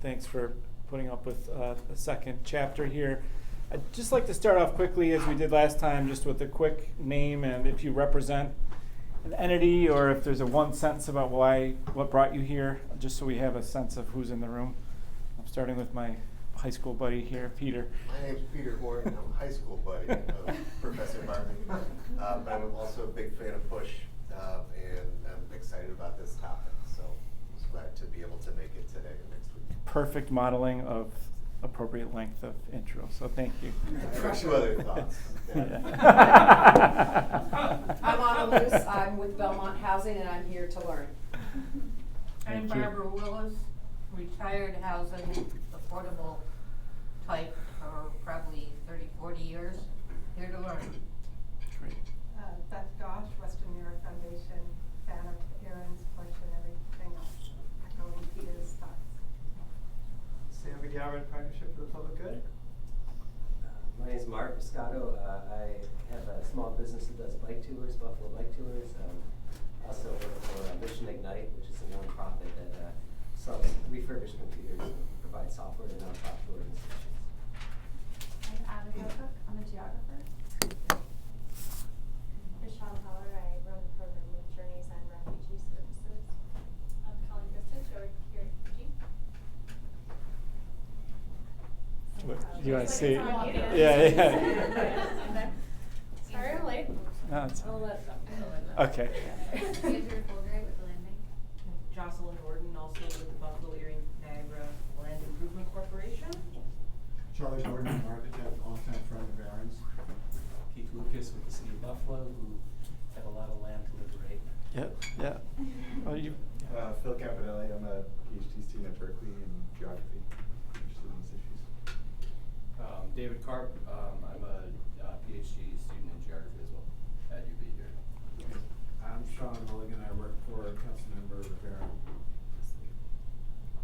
Thanks for putting up with the second chapter here. I'd just like to start off quickly, as we did last time, just with a quick name and if you represent an entity or if there's a one sentence about what brought you here, just so we have a sense of who's in the room. I'm starting with my high school buddy here, Peter. My name's Peter Horn, and I'm a high school buddy of Professor Bartley. But I'm also a big fan of Push, and I'm excited about this topic. So I'm just glad to be able to make it today and next week. Perfect modeling of appropriate length of intro, so thank you. I have a few other thoughts. I'm Anna Luce. I'm with Belmont Housing, and I'm here to learn. I'm Barbara Willis, retired housing, affordable type for probably 30, 40 years. Here to learn. Great. Beth Gosh, Western New York Foundation, fan of Aaron's Push and everything else, echoing Peter's thoughts. Sam McGowan, Partnership for the Public Good. My name is Mark Moscato. I have a small business that does bike tours, Buffalo Bike Tours. Also work for Mission Ignite, which is a nonprofit that sells refurbished computers and provides software to nonprofit organizations. I'm Anna Cook. I'm a geographer. Michelle Heller. I run the program with Journeys and Refugee Services. I'm Colleen Kristich. I work here at Refugee. You want to see? Yeah. Yeah. Sorry, I'm late. No, it's I'll let them. okay. Andrew Fulbright with the Land Bank. Jocelyn Gordon, also with the Buffalo Erie Niagara Land Improvement Corporation. Charlie Gordon, architect, longtime friend of Aaron's. Keith Lucas with the City of Buffalo, who have a lot of land to liberate. Yep. Yeah. Oh, you. Phil Caponelli, I'm a PhD student at Berkeley in geography, interested in these issues. David Karp, I'm a PhD student in geography as well at UB here. I'm Sean Mulligan, I work for a council member of Aaron.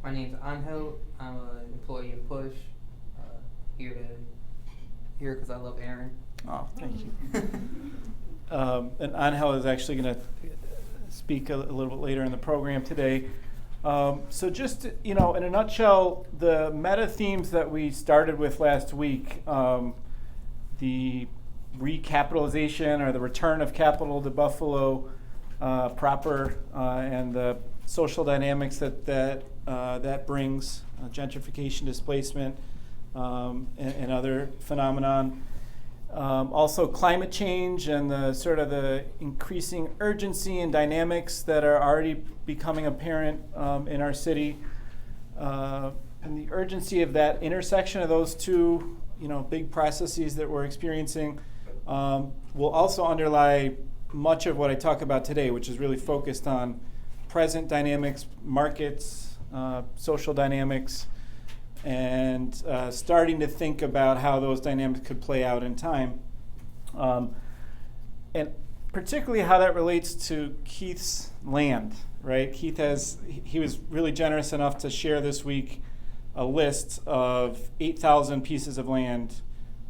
My name's Angel. I'm an employee of Push. Here because I love Aaron. Oh, thank you. And Angel is actually going to speak a little bit later in the program today. So just, in a nutshell, the meta themes that we started with last week, the recapitalization or the return of capital to Buffalo proper, and the social dynamics that brings, gentrification, displacement, and other phenomenon. Also climate change and the sort of the increasing urgency and dynamics that are already becoming apparent in our city, and the urgency of that intersection of those two, big processes that we're experiencing, will also underlie much of what I talk about today, which is really focused on present dynamics, markets, social dynamics, and starting to think about how those dynamics could play out in time. And particularly how that relates to Keith's land, right? Keith he was really generous enough to share this week a list of 8,000 pieces of land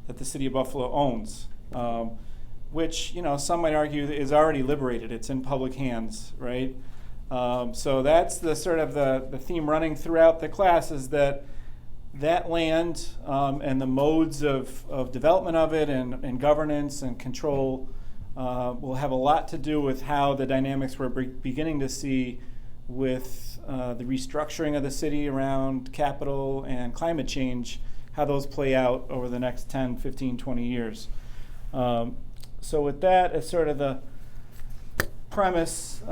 that the city of Buffalo owns, which, some might argue is already liberated. It's in public hands, right? So that's the sort of the theme running throughout the class, is that land and the modes of development of it and governance and control will have a lot to do with how the dynamics we're beginning to see with the restructuring of the city around capital and climate change, how those play out over the next 10, 15, 20 years. So with that as sort of the premise,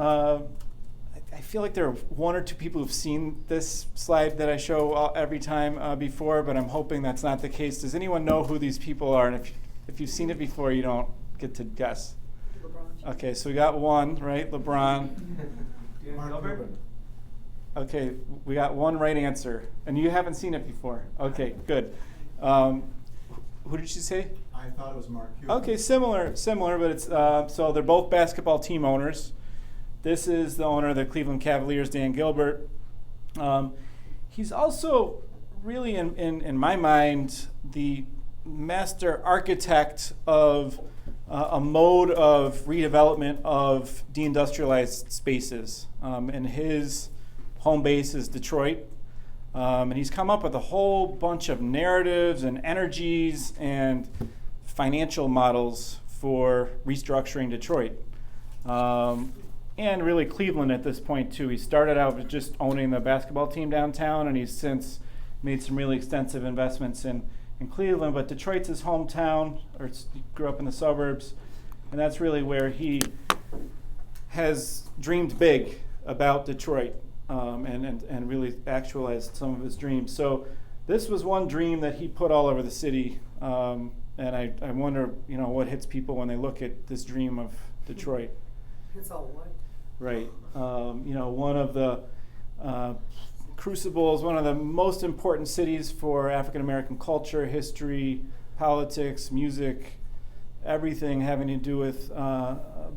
I feel like there are one or two people who've seen this slide that I show every time before, but I'm hoping that's not the case. Does anyone know who these people are? And if you've seen it before, you don't get to guess. LeBron. Okay, so we got one, right? LeBron. Mark Cuban. Okay, we got one right answer. And you haven't seen it before. Okay, good. Who did you say? I thought it was Mark Cuban. Okay, similar, but it's so they're both basketball team owners. This is the owner of the Cleveland Cavaliers, Dan Gilbert. He's also really, in my mind, the master architect of a mode of redevelopment of deindustrialized spaces. And his home base is Detroit. And he's come up with a whole bunch of narratives and energies and financial models for restructuring Detroit. And really Cleveland at this point too. He started out with just owning the basketball team downtown, and he's since made some really extensive investments in Cleveland. But Detroit's his hometown, or he grew up in the suburbs, and that's really where he has dreamed big about Detroit, and really actualized some of his dreams. So this was one dream that he put all over the city, and I wonder, what hits people when they look at this dream of Detroit. It's all white. Right. One of the crucibles, one of the most important cities for African American culture, history, politics, music, everything having to do with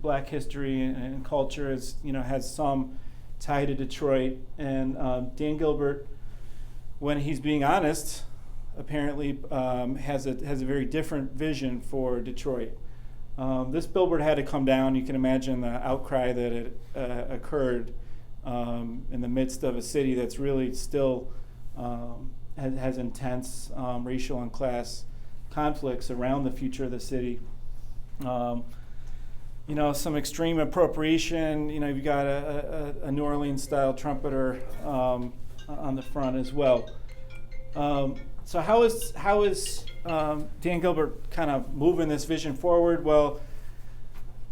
Black history and culture has some tie to Detroit. And Dan Gilbert, when he's being honest, apparently has a very different vision for Detroit. This billboard had to come down. You can imagine the outcry that had occurred in the midst of a city that's really still has intense racial and class conflicts around the future of the city. Some extreme appropriation. You've got a New Orleans-style trumpeter on the front as well. So how is Dan Gilbert kind of moving this vision forward? Well,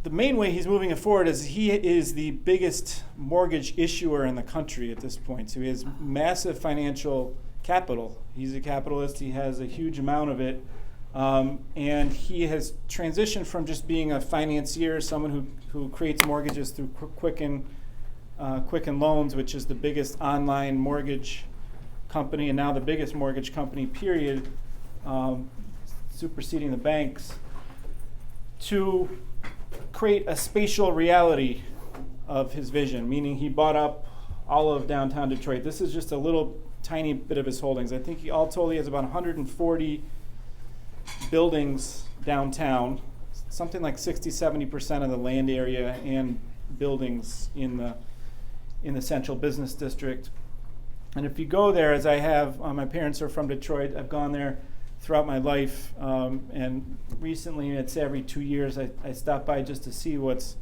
the main way he's moving it forward is he is the biggest mortgage issuer in the country at this point. So he has massive financial capital. He's a capitalist. He has a huge amount of it. And he has transitioned from just being a financier, someone who creates mortgages through Quicken Loans, which is the biggest online mortgage company and now the biggest mortgage company, period, superseding the banks, to create a spatial reality of his vision, meaning he bought up all of downtown Detroit. This is just a little tiny bit of his holdings. I think all told he has about 140 buildings downtown, something like 60-70% of the land area and buildings in the central business district. And if you go there, as I have, my parents are from Detroit, I've gone there throughout my life, and recently, I'd say every 2 years, I stop by just to see what's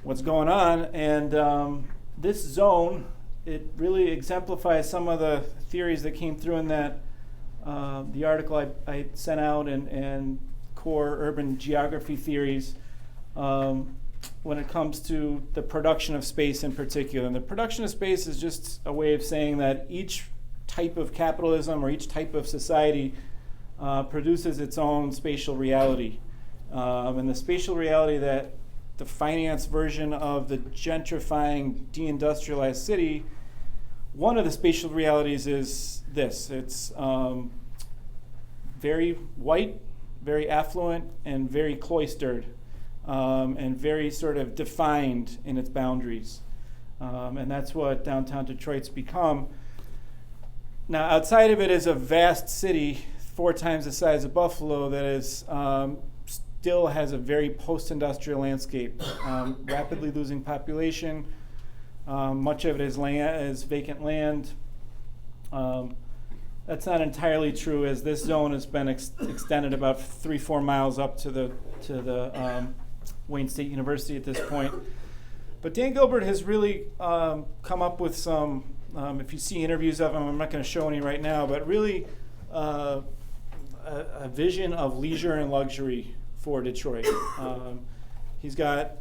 going on. And this zone, it really exemplifies some of the theories that came through in that the article I sent out, and core urban geography theories when it comes to the production of space in particular. And the production of space is just a way of saying that each type of capitalism or each type of society produces its own spatial reality. And the spatial reality that the finance version of the gentrifying, deindustrialized city, one of the spatial realities is this. It's very white, very affluent, and very cloistered, and very sort of defined in its boundaries. And that's what downtown Detroit's become. Now, outside of it is a vast city, 4 times the size of Buffalo, that is still has a very post-industrial landscape, rapidly losing population. Much of it is vacant land. That's not entirely true, as this zone has been extended about 3-4 miles up to the Wayne State University at this point. But Dan Gilbert has really come up with some, if you see interviews of him, I'm not going to show any right now, but really a vision of leisure and luxury for Detroit. He's got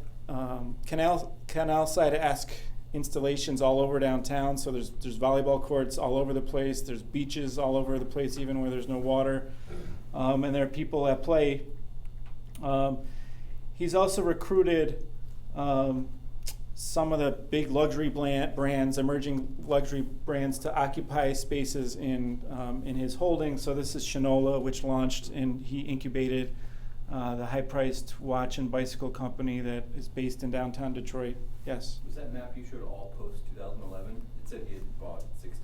canal side-esque installations all over downtown, so there's volleyball courts all over the place, there's beaches all over the place, even where there's no water, and there are people at play. He's also recruited some of the big luxury brands, emerging luxury brands, to occupy spaces in his holdings. So this is Shinola, which launched and he incubated the high-priced watch and bicycle company that is based in downtown Detroit. Yes? Was that map you showed all post-2011? It said he had bought 60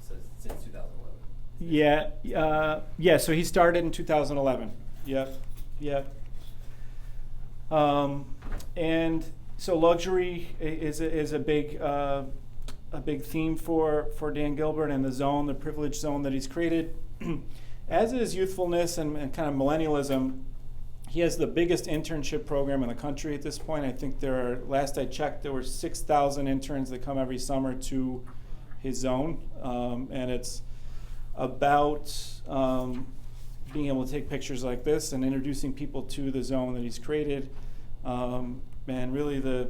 since 2011. Yeah, so he started in 2011. Yep. And so luxury is a big a big theme for Dan Gilbert and the zone, the privileged zone that he's created. As is youthfulness and kind of millennialism. He has the biggest internship program in the country at this point. I think last I checked, there were 6,000 interns that come every summer to his zone. And it's about being able to take pictures like this and introducing people to the zone that he's created. And really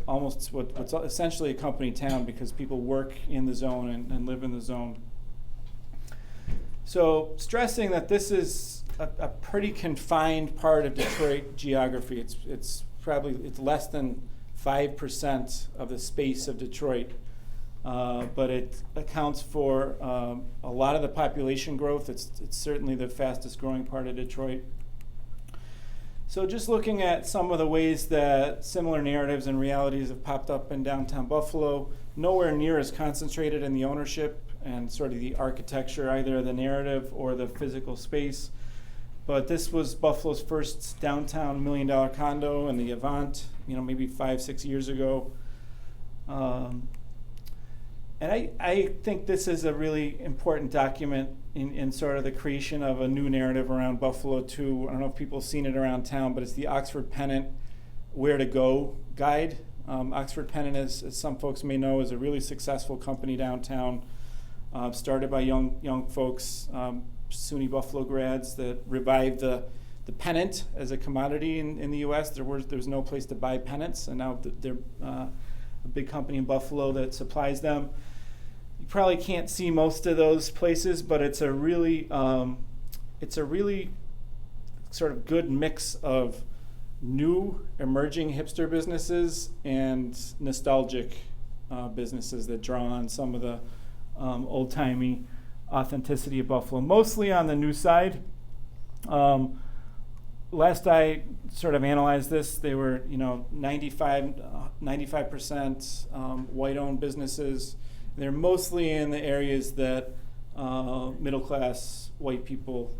almost what's essentially a company town, because people work in the zone and live in the zone. So stressing that this is a pretty confined part of Detroit geography. It's less than 5% of the space of Detroit, but it accounts for a lot of the population growth. It's certainly the fastest growing part of Detroit. So just looking at some of the ways that similar narratives and realities have popped up in downtown Buffalo, nowhere near as concentrated in the ownership and sort of the architecture, either the narrative or the physical space. But this was Buffalo's first downtown $1 million condo in the Avant, maybe 5-6 years ago. And I think this is a really important document in sort of the creation of a new narrative around Buffalo too. I don't know if people have seen it around town, but it's the Oxford Pennant Where to Go guide. Oxford Pennant, as some folks may know, is a really successful company downtown, started by young folks, SUNY Buffalo grads that revived the pennant as a commodity in the U.S. There was no place to buy pennants, and now they're a big company in Buffalo that supplies them. You probably can't see most of those places, but it's a really sort of good mix of new emerging hipster businesses and nostalgic businesses that draw on some of the old-timey authenticity of Buffalo, mostly on the new side. Last I sort of analyzed this, they were 95% white-owned businesses. They're mostly in the areas that middle-class white people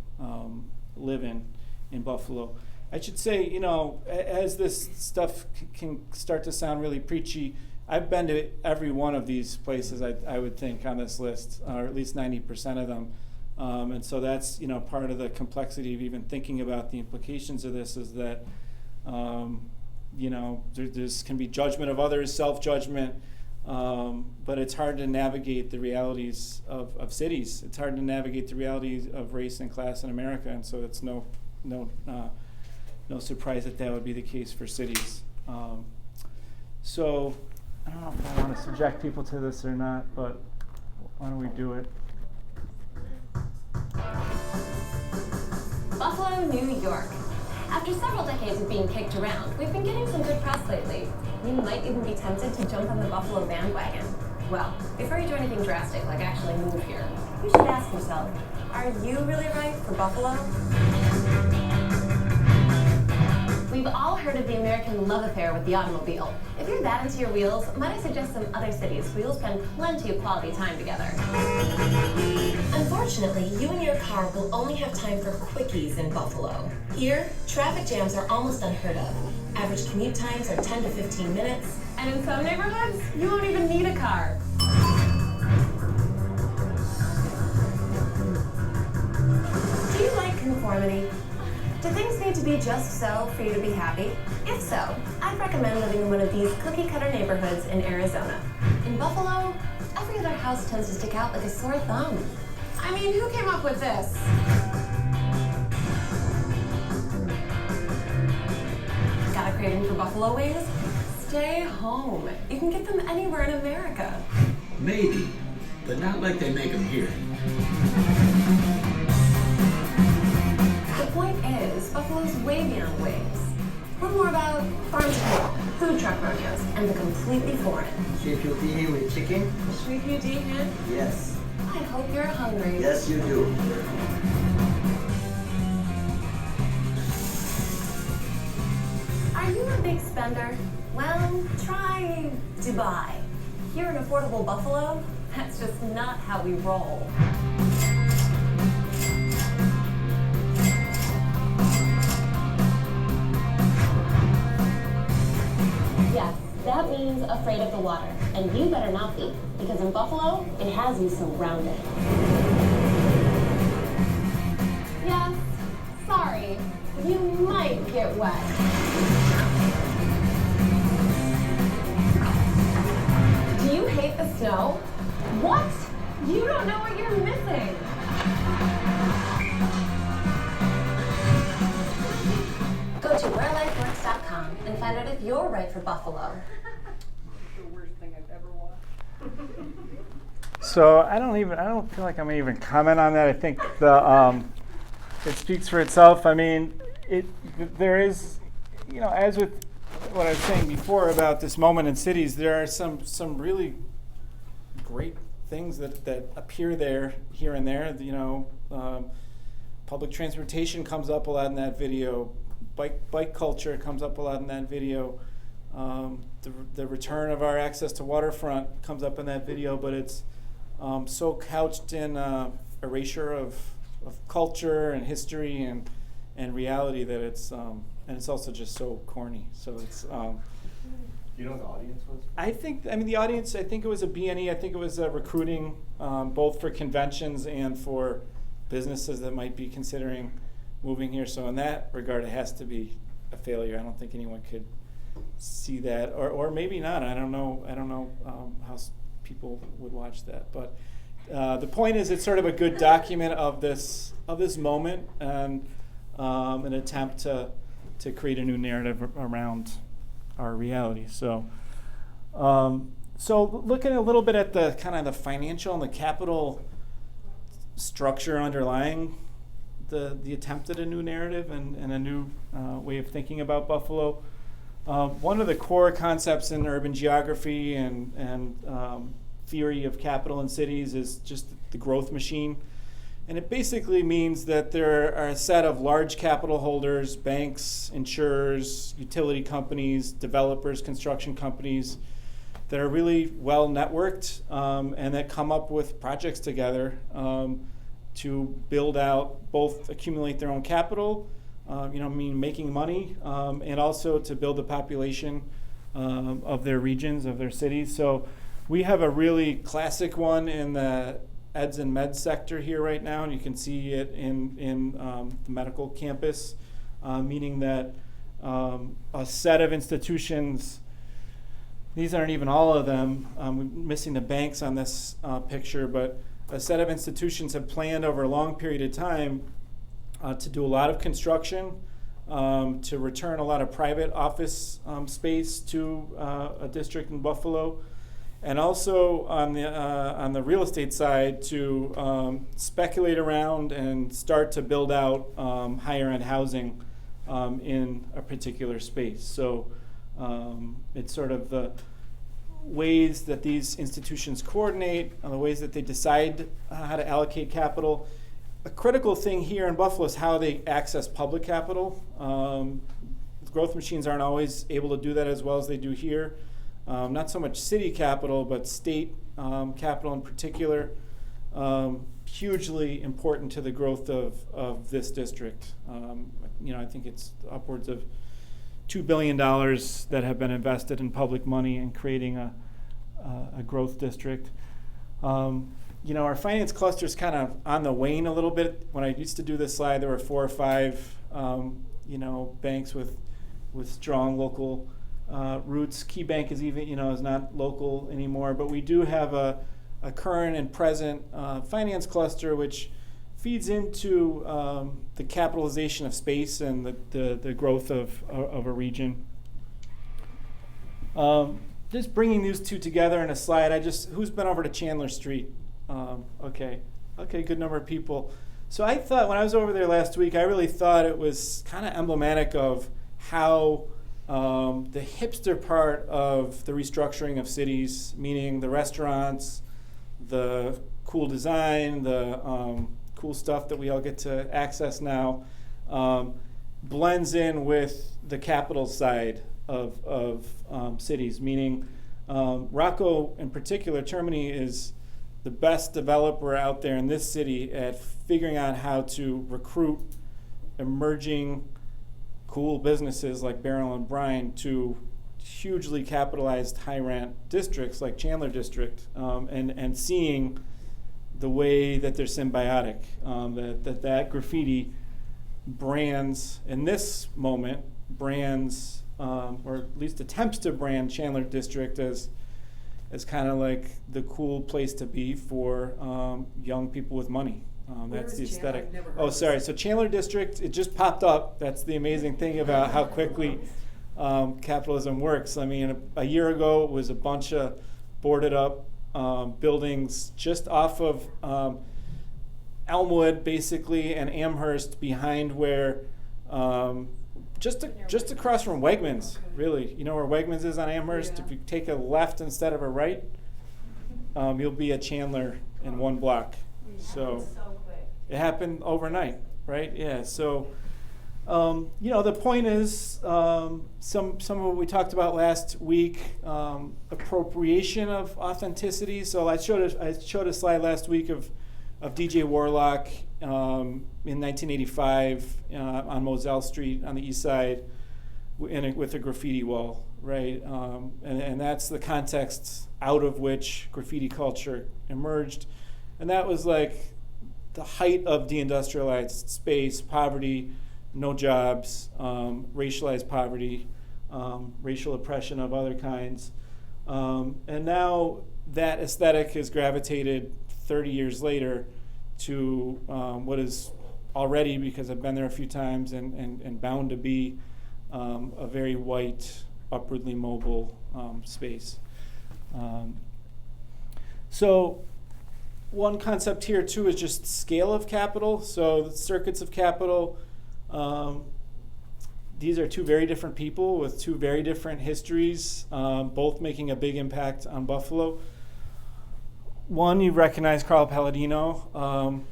live in Buffalo. I should say, as this stuff can start to sound really preachy, I've been to every one of these places, I would think, on this list, or at least 90% of them. And so that's, part of the complexity of even thinking about the implications of this is that, there's can be judgment of others, self-judgment, but it's hard to navigate the realities of cities. It's hard to navigate the realities of race and class in America, and so it's no surprise that would be the case for cities. So I don't know if I want to subject people to this or not, but why don't we do it? Buffalo, New York. After several decades of being kicked around, we've been getting some good press lately. You might even be tempted to jump on the Buffalo bandwagon. Well, before you do anything drastic, like actually move here, you should ask yourself, are you really right for Buffalo? We've all heard of the American love affair with the automobile. If you're that into your wheels, might I suggest some other cities where you'll spend plenty of quality time together. Unfortunately, you and your car will only have time for quickies in Buffalo. Here, traffic jams are almost unheard of. Average commute times are 10 to 15 minutes. And in some neighborhoods, you won't even need a car. Do you like conformity? Do things need to be just so for you to be happy? If so, I'd recommend living in one of these cookie-cutter neighborhoods in Arizona. In Buffalo, every other house tends to stick out like a sore thumb. I mean, who came up with this? Got a craving for buffalo wings? Stay home. You can get them anywhere in America. Maybe, but not like they make them here. The point is, Buffalo's way beyond wings. We're more about farm to table, food truck rodeos, and the completely foreign. Street PUD with chicken? Street PUD here? Yes. I hope you're hungry. Yes, you do. Are you a big spender? Well, try Dubai. Here in affordable Buffalo, that's just not how we roll. Yes, That means afraid of the water, and you better not be, because in Buffalo, it has you surrounded. Yes, sorry, you might get wet. Do you hate the snow? What? You don't know what you're missing. Go to wherelifeworks.com and find out if you're right for Buffalo. The worst thing I've ever watched. So I don't feel like I'm gonna even comment on that. I think it speaks for itself. I mean, there is, as with what I was saying before about this moment in cities, there are some really great things that appear there, here and there. Public transportation comes up a lot in that video. Bike culture comes up a lot in that video. The return of our access to waterfront comes up in that video, but it's so couched in erasure of culture and history and reality that it's and it's also just so corny. So it's. Do you know what the audience was? The audience, I think it was a BNE. I think it was recruiting both for conventions and for businesses that might be considering moving here. So in that regard, it has to be a failure. I don't think anyone could see that, or maybe not. I don't know how people would watch that. But the point is, it's sort of a good document of this moment and an attempt to create a new narrative around our reality. So looking a little bit at the kind of the financial and the capital structure underlying the attempt at a new narrative and a new way of thinking about Buffalo. One of the core concepts in urban geography and theory of capital in cities is just the growth machine. And it basically means that there are a set of large capital holders, banks, insurers, utility companies, developers, construction companies that are really well networked and that come up with projects together to build out, both accumulate their own capital, making money, and also to build the population of their regions, of their cities. So we have a really classic one in the eds and med sector here right now, and you can see it in the medical campus, meaning that a set of institutions, these aren't even all of them, we're missing the banks on this picture, but a set of institutions have planned over a long period of time to do a lot of construction, to return a lot of private office space to a district in Buffalo, and also on the real estate side to speculate around and start to build out higher end housing in a particular space. So it's sort of the ways that these institutions coordinate, the ways that they decide how to allocate capital. A critical thing here in Buffalo is how they access public capital. Growth machines aren't always able to do that as well as they do here. Not so much city capital, but state capital in particular. Hugely important to the growth of this district. I think it's upwards of $2 billion that have been invested in public money in creating a growth district. Our finance cluster is kind of on the wane a little bit. When I used to do this slide, there were 4 or 5, banks with strong local roots. Key Bank is even, is not local anymore. But we do have a current and present finance cluster, which feeds into the capitalization of space and the growth of a region. Just bringing these two together in a slide. Who's been over to Chandler Street? Okay, good number of people. So I thought when I was over there last week, I really thought it was kind of emblematic of how the hipster part of the restructuring of cities, meaning the restaurants, the cool design, the cool stuff that we all get to access now, blends in with the capital side of cities, meaning Rocco in particular, Termini is the best developer out there in this city at figuring out how to recruit emerging cool businesses like Beryl and Bryan to hugely capitalized high rent districts like Chandler District, and seeing the way that they're symbiotic, that graffiti brands, in this moment, brands, or at least attempts to brand Chandler District as kind of like the cool place to be for young people with money. That's the aesthetic. I've never heard Oh, of sorry. this. So Chandler District, it just popped up. That's the amazing thing about how quickly capitalism works. I mean, a year ago, it was a bunch of boarded up buildings just off of Elmwood, basically, and Amherst, behind where, just across from Wegmans, really. You know where Wegmans is on Amherst? Yeah. If you take a left instead of a right, you'll be at Chandler in one block. So it happened overnight, right? Yeah. So, the point is, some of what we talked about last week, appropriation of authenticity. So I showed a slide last week of DJ Warlock in 1985 on Moselle Street on the east side with a graffiti wall, right? And that's the context out of which graffiti culture emerged. And that was like the height of deindustrialized space, poverty, no jobs, racialized poverty, racial oppression of other kinds. And now that aesthetic has gravitated 30 years later to what is already, because I've been there a few times, and bound to be a very white, upwardly mobile space. So one concept here too is just scale of capital. So the circuits of capital, these are two very different people with two very different histories, both making a big impact on Buffalo. One, you recognize Carl Palladino.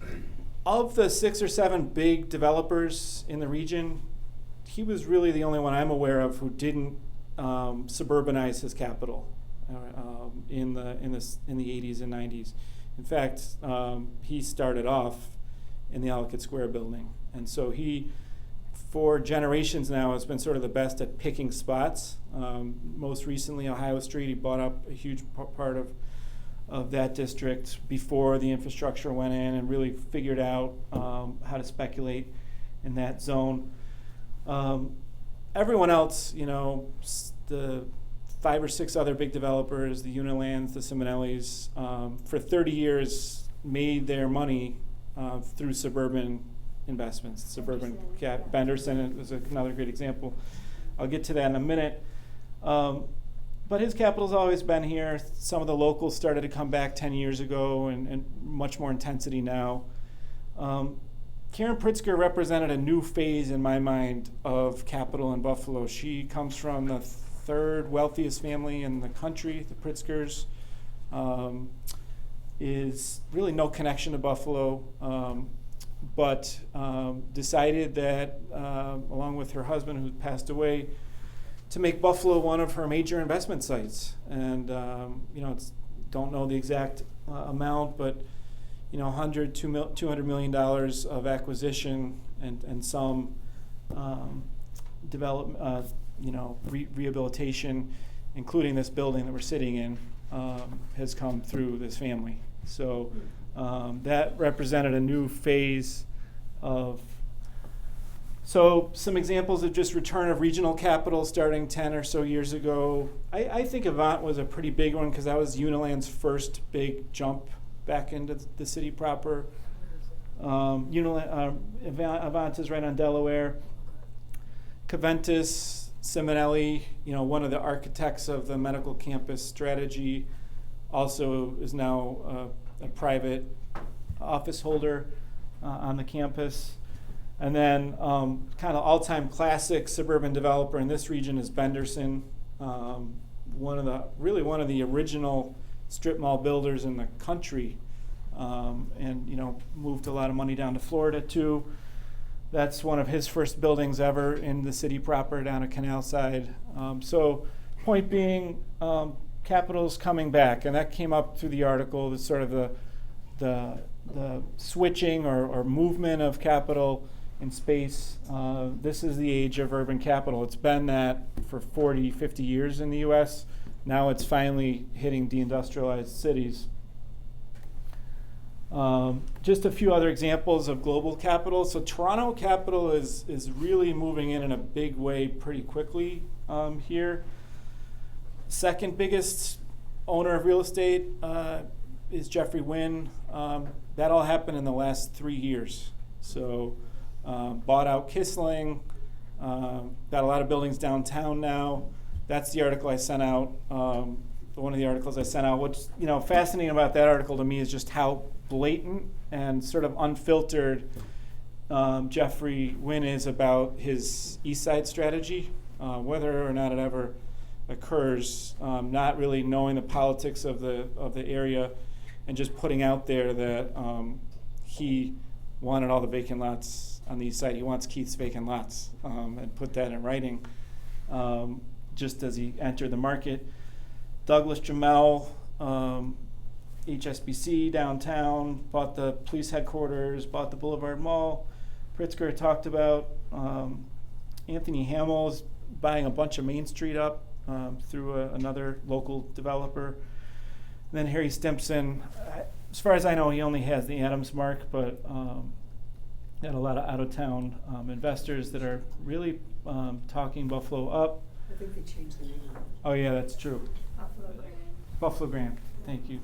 Of the 6 or 7 big developers in the region, he was really the only one I'm aware of who didn't suburbanize his capital in the 80s and 90s. In fact, he started off in the Ellicott Square building, and so he, for generations now, has been sort of the best at picking spots. Most recently, Ohio Street, he bought up a huge part of that district before the infrastructure went in, and really figured out how to speculate in that zone. Everyone else, the 5 or 6 other big developers, the Unilands, the Simonellis, for 30 years made their money through suburban investments. Suburban Benderson is another great example. I'll get to that in a minute. But his capital's always been here. Some of the locals started to come back 10 years ago, and much more intensity now. Karen Pritzker represented a new phase in my mind of capital in Buffalo. She comes from the 3rd wealthiest family in the country, the Pritzkers. Is really no connection to Buffalo, but decided that, along with her husband who passed away, to make Buffalo one of her major investment sites. And don't know the exact amount, but $100 to $200 million of acquisition and some development, rehabilitation, including this building that we're sitting in, has come through this family. So that represented a new phase of. So some examples of just return of regional capital starting 10 or so years ago. I think Avant was a pretty big one because that was Uniland's first big jump back into the city proper. Avant is right on Delaware. Caventus, Simonelli, one of the architects of the medical campus strategy, also is now a private office holder on the campus. And then kind of all-time classic suburban developer in this region is Benderson, one of the original strip mall builders in the country, and moved a lot of money down to Florida too. That's one of his first buildings ever in the city proper down at Canal Side. So point being, capital's coming back, and that came up through the article. The sort of the switching or movement of capital in space. This is the age of urban capital. It's been that for 40, 50 years in the US. Now it's finally hitting deindustrialized cities. Just a few other examples of global capital. So Toronto capital is really moving in a big way pretty quickly here. Second biggest owner of real estate is Jeffrey Wynn. That all happened in the last 3 years. So bought out Kissling, got a lot of buildings downtown now. That's the article I sent out, one of the articles I sent out. What's fascinating about that article to me is just how blatant and sort of unfiltered Jeffrey Wynn is about his East Side strategy, whether or not it ever occurs, not really knowing the politics of the area, and just putting out there that he wanted all the vacant lots on the East Side. He wants Keith's vacant lots, and put that in writing just as he entered the market. Douglas Jamel, HSBC downtown, bought the police headquarters, bought the Boulevard Mall. Pritzker talked about. Anthony Hamill's buying a bunch of Main Street up through another local developer. And then Harry Stimpson, as far as I know, he only has the Adams mark, but got a lot of out-of-town investors that are really talking Buffalo up. I think they changed the name. Oh yeah, that's true. Buffalo Grand. Buffalo Grand, thank you.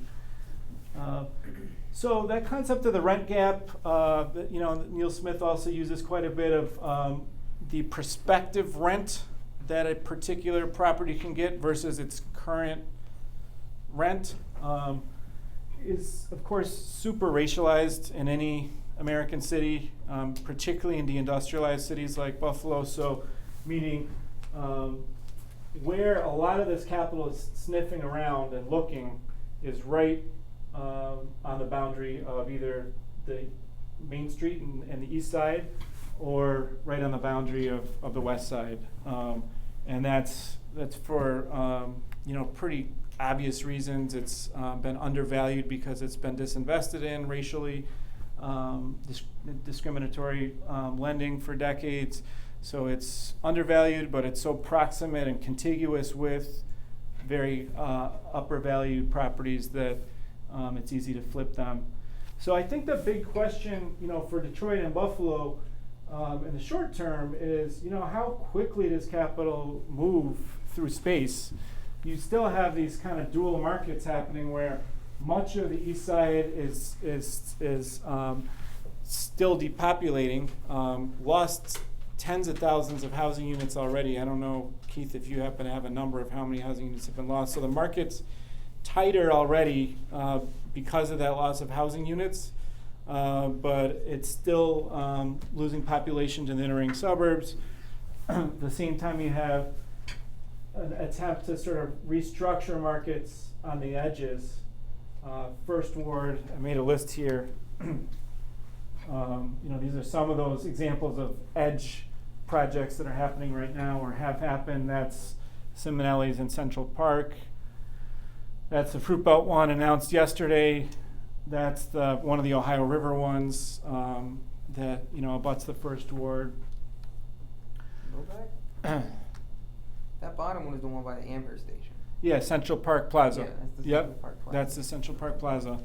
So that concept of the rent gap, Neil Smith also uses quite a bit of the prospective rent that a particular property can get versus its current rent, is of course super racialized in any American city, particularly in deindustrialized cities like Buffalo. So meaning where a lot of this capital is sniffing around and looking is right on the boundary of either the Main Street and the East Side, or right on the boundary of the West Side, and that's for pretty obvious reasons. It's been undervalued because it's been disinvested in racially, discriminatory lending for decades. So it's undervalued, but it's so proximate and contiguous with very upper valued properties that it's easy to flip them. So I think the big question, for Detroit and Buffalo in the short term is, how quickly does capital move through space? You still have these kind of dual markets happening where much of the East Side is still depopulating, lost tens of thousands of housing units already. I don't know, Keith, if you happen to have a number of how many housing units have been lost. So the market's tighter already because of that loss of housing units, but it's still losing population to the inner-ring suburbs. At the same time, you have an attempt to sort of restructure markets on the edges. First Ward, I made a list here. These are some of those examples of edge projects that are happening right now or have happened. That's Simonelli's in Central Park. That's the Fruit Belt one announced yesterday. That's one of the Ohio River ones that abuts the First Ward. Go back. That bottom one is the one by the Amherst station. Yeah, Central Park Plaza. Yeah, that's the Yep, Central Park Plaza. That's the Central Park Plaza.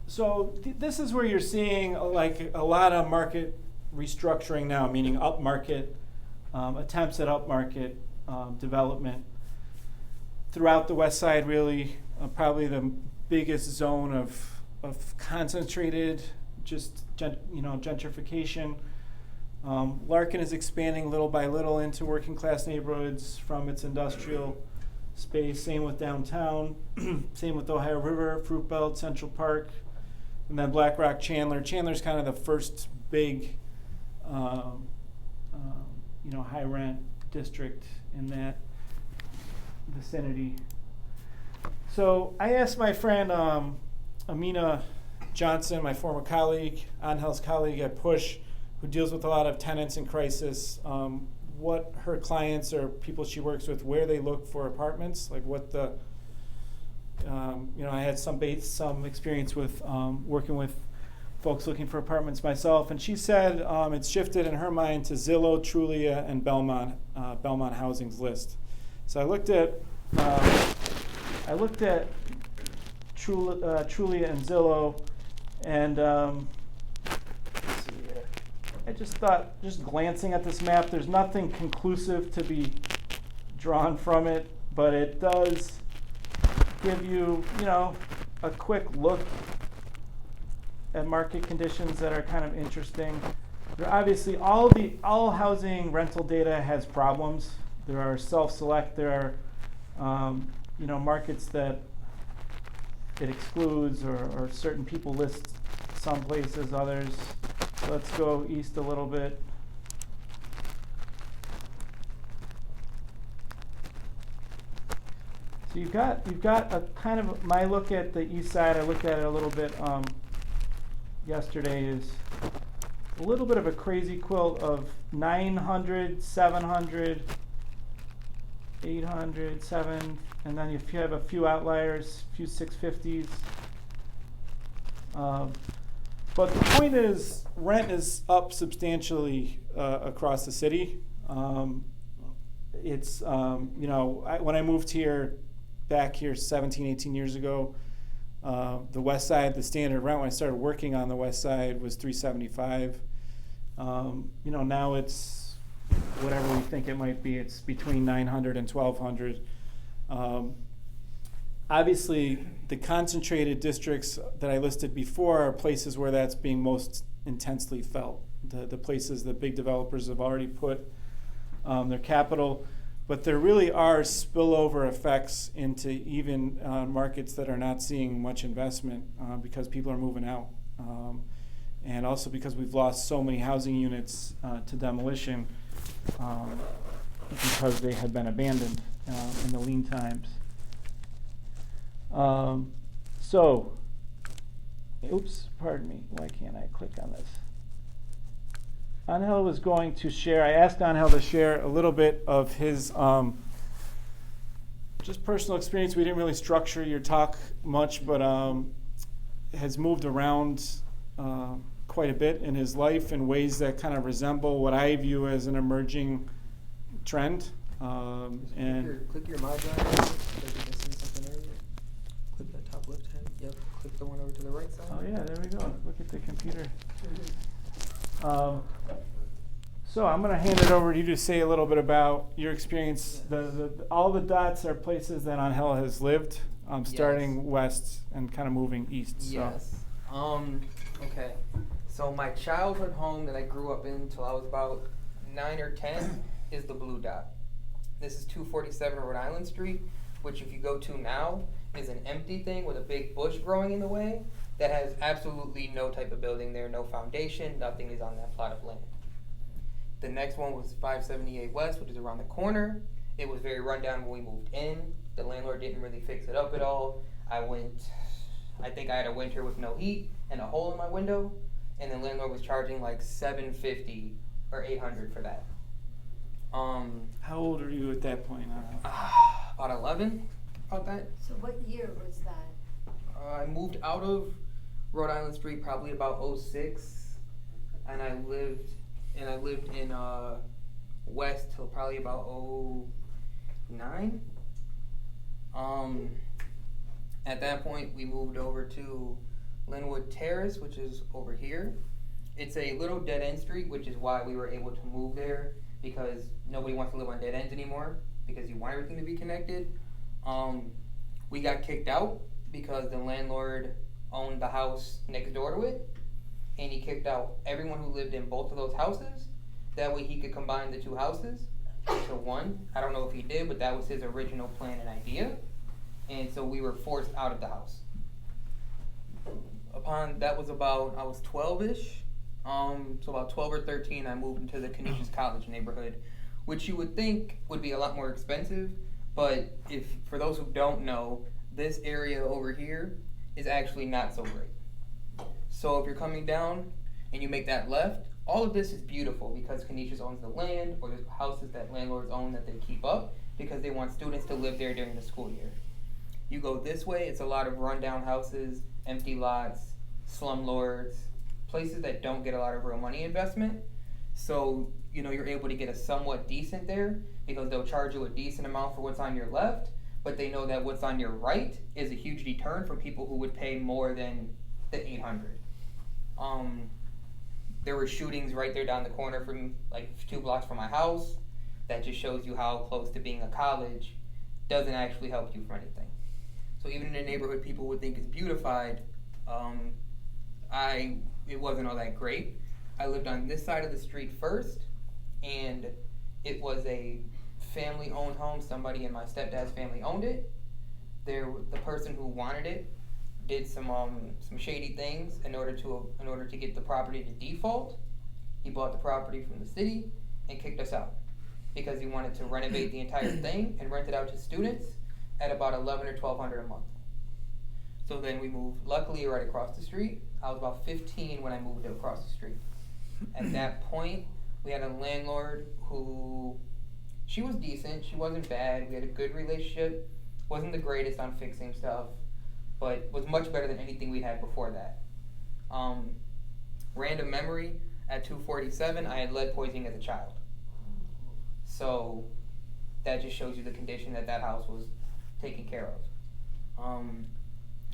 So this is where you're seeing like a lot of market restructuring now, meaning upmarket attempts at upmarket development throughout the West Side. Really, probably the biggest zone of concentrated gentrification. Larkin is expanding little by little into working class neighborhoods from its industrial space. Same with downtown. Same with Ohio River, Fruit Belt, Central Park, and then Black Rock, Chandler. Chandler's kind of the first big, high rent district in that vicinity. So I asked my friend Amina Johnson, my former colleague, Angel's colleague at Push, who deals with a lot of tenants in crisis, what her clients or people she works with, where they look for apartments, like what the, I had some experience with working with folks looking for apartments myself, and she said it's shifted in her mind to Zillow, Trulia, and Belmont Housing's list. So I looked at Trulia and Zillow, and let's see here. I just thought, just glancing at this map, there's nothing conclusive to be drawn from it, but it does give you, a quick look at market conditions that are kind of interesting. There obviously, all housing rental data has problems. There are self-select. There are markets that it excludes, or certain people list some places, others. So let's go east a little bit. So you've got a kind of, my look at the east side, I looked at it a little bit yesterday, is a little bit of a crazy quilt of 900, 700, 800, 7, and then if you have a few outliers, a few 650s. But the point is, rent is up substantially across the city. It's, when I moved back here 17, 18 years ago, the west side, the standard rent when I started working on the west side was $375. Now it's whatever we think it might be. It's between $900 and $1,200. Obviously, the concentrated districts that I listed before are places where that's being most intensely felt. The places that big developers have already put their capital. But there really are spillover effects into even markets that are not seeing much investment because people are moving out. And also because we've lost so many housing units to demolition because they had been abandoned in the lean times. Pardon me, why can't I click on this? Angel was going to share, I asked Angel to share a little bit of his just personal experience. We didn't really structure your talk much, but has moved around quite a bit in his life in ways that kind of resemble what I view as an emerging trend. Click your My Drive. Did I see something earlier? Click that top left hand. Yep. Click the one over to the right side. Oh yeah, there we go. Look at the computer. So I'm going to hand it over to you to say a little bit about your experience. All the dots are places that Angel has lived, starting west and kind of moving east. Yes. Okay. So my childhood home that I grew up in until I was about 9 or 10 is the blue dot. This is 247 Rhode Island Street, which if you go to now is an empty thing with a big bush growing in the way that has absolutely no type of building there, no foundation, nothing is on that plot of land. The next one was 578 West, which is around the corner. It was very rundown when we moved in. The landlord didn't really fix it up at all. I think I had a winter with no heat and a hole in my window, and the landlord was charging like $750 or $800 for that. How old are you at that point? About 11, about that. So what year was that? I moved out of Rhode Island Street probably about 06, and I lived in West till probably about 09. At that point, we moved over to Linwood Terrace, which is over here. It's a little dead-end street, which is why we were able to move there, because nobody wants to live on dead ends anymore, because you want everything to be connected. We got kicked out because the landlord owned the house next door to it, and he kicked out everyone who lived in both of those houses. That way he could combine the two houses into one. I don't know if he did, but that was his original plan and idea. And so we were forced out of the house. That was about, I was 12-ish. So about 12 or 13, I moved into the Canisius College neighborhood, which you would think would be a lot more expensive. But for those who don't know, this area over here is actually not so great. So if you're coming down and you make that left, all of this is beautiful because Canisius owns the land, or there's houses that landlords own that they keep up because they want students to live there during the school year. You go this way, it's a lot of rundown houses, empty lots, slumlords, places that don't get a lot of real money investment. So, you know, you're able to get a somewhat decent there because they'll charge you a decent amount for what's on your left, but they know that what's on your right is a huge deterrent from people who would pay more than the $800. There were shootings right there down the corner from like 2 blocks from my house. That just shows you how close to being a college doesn't actually help you for anything. So even in a neighborhood people would think is beautified, it wasn't all that great. I lived on this side of the street first, and it was a family-owned home. Somebody in my stepdad's family owned it. The person who wanted it did some shady things in order to get the property to default. He bought the property from the city and kicked us out because he wanted to renovate the entire thing and rent it out to students at about $1,100 or $1,200 a month. So then we moved, luckily right across the street. I was about 15 when I moved across the street. At that point, we had a landlord who, she was decent, she wasn't bad, we had a good relationship, wasn't the greatest on fixing stuff, but was much better than anything we had before that. Random memory, at 247, I had lead poisoning as a child. So that just shows you the condition that house was taken care of.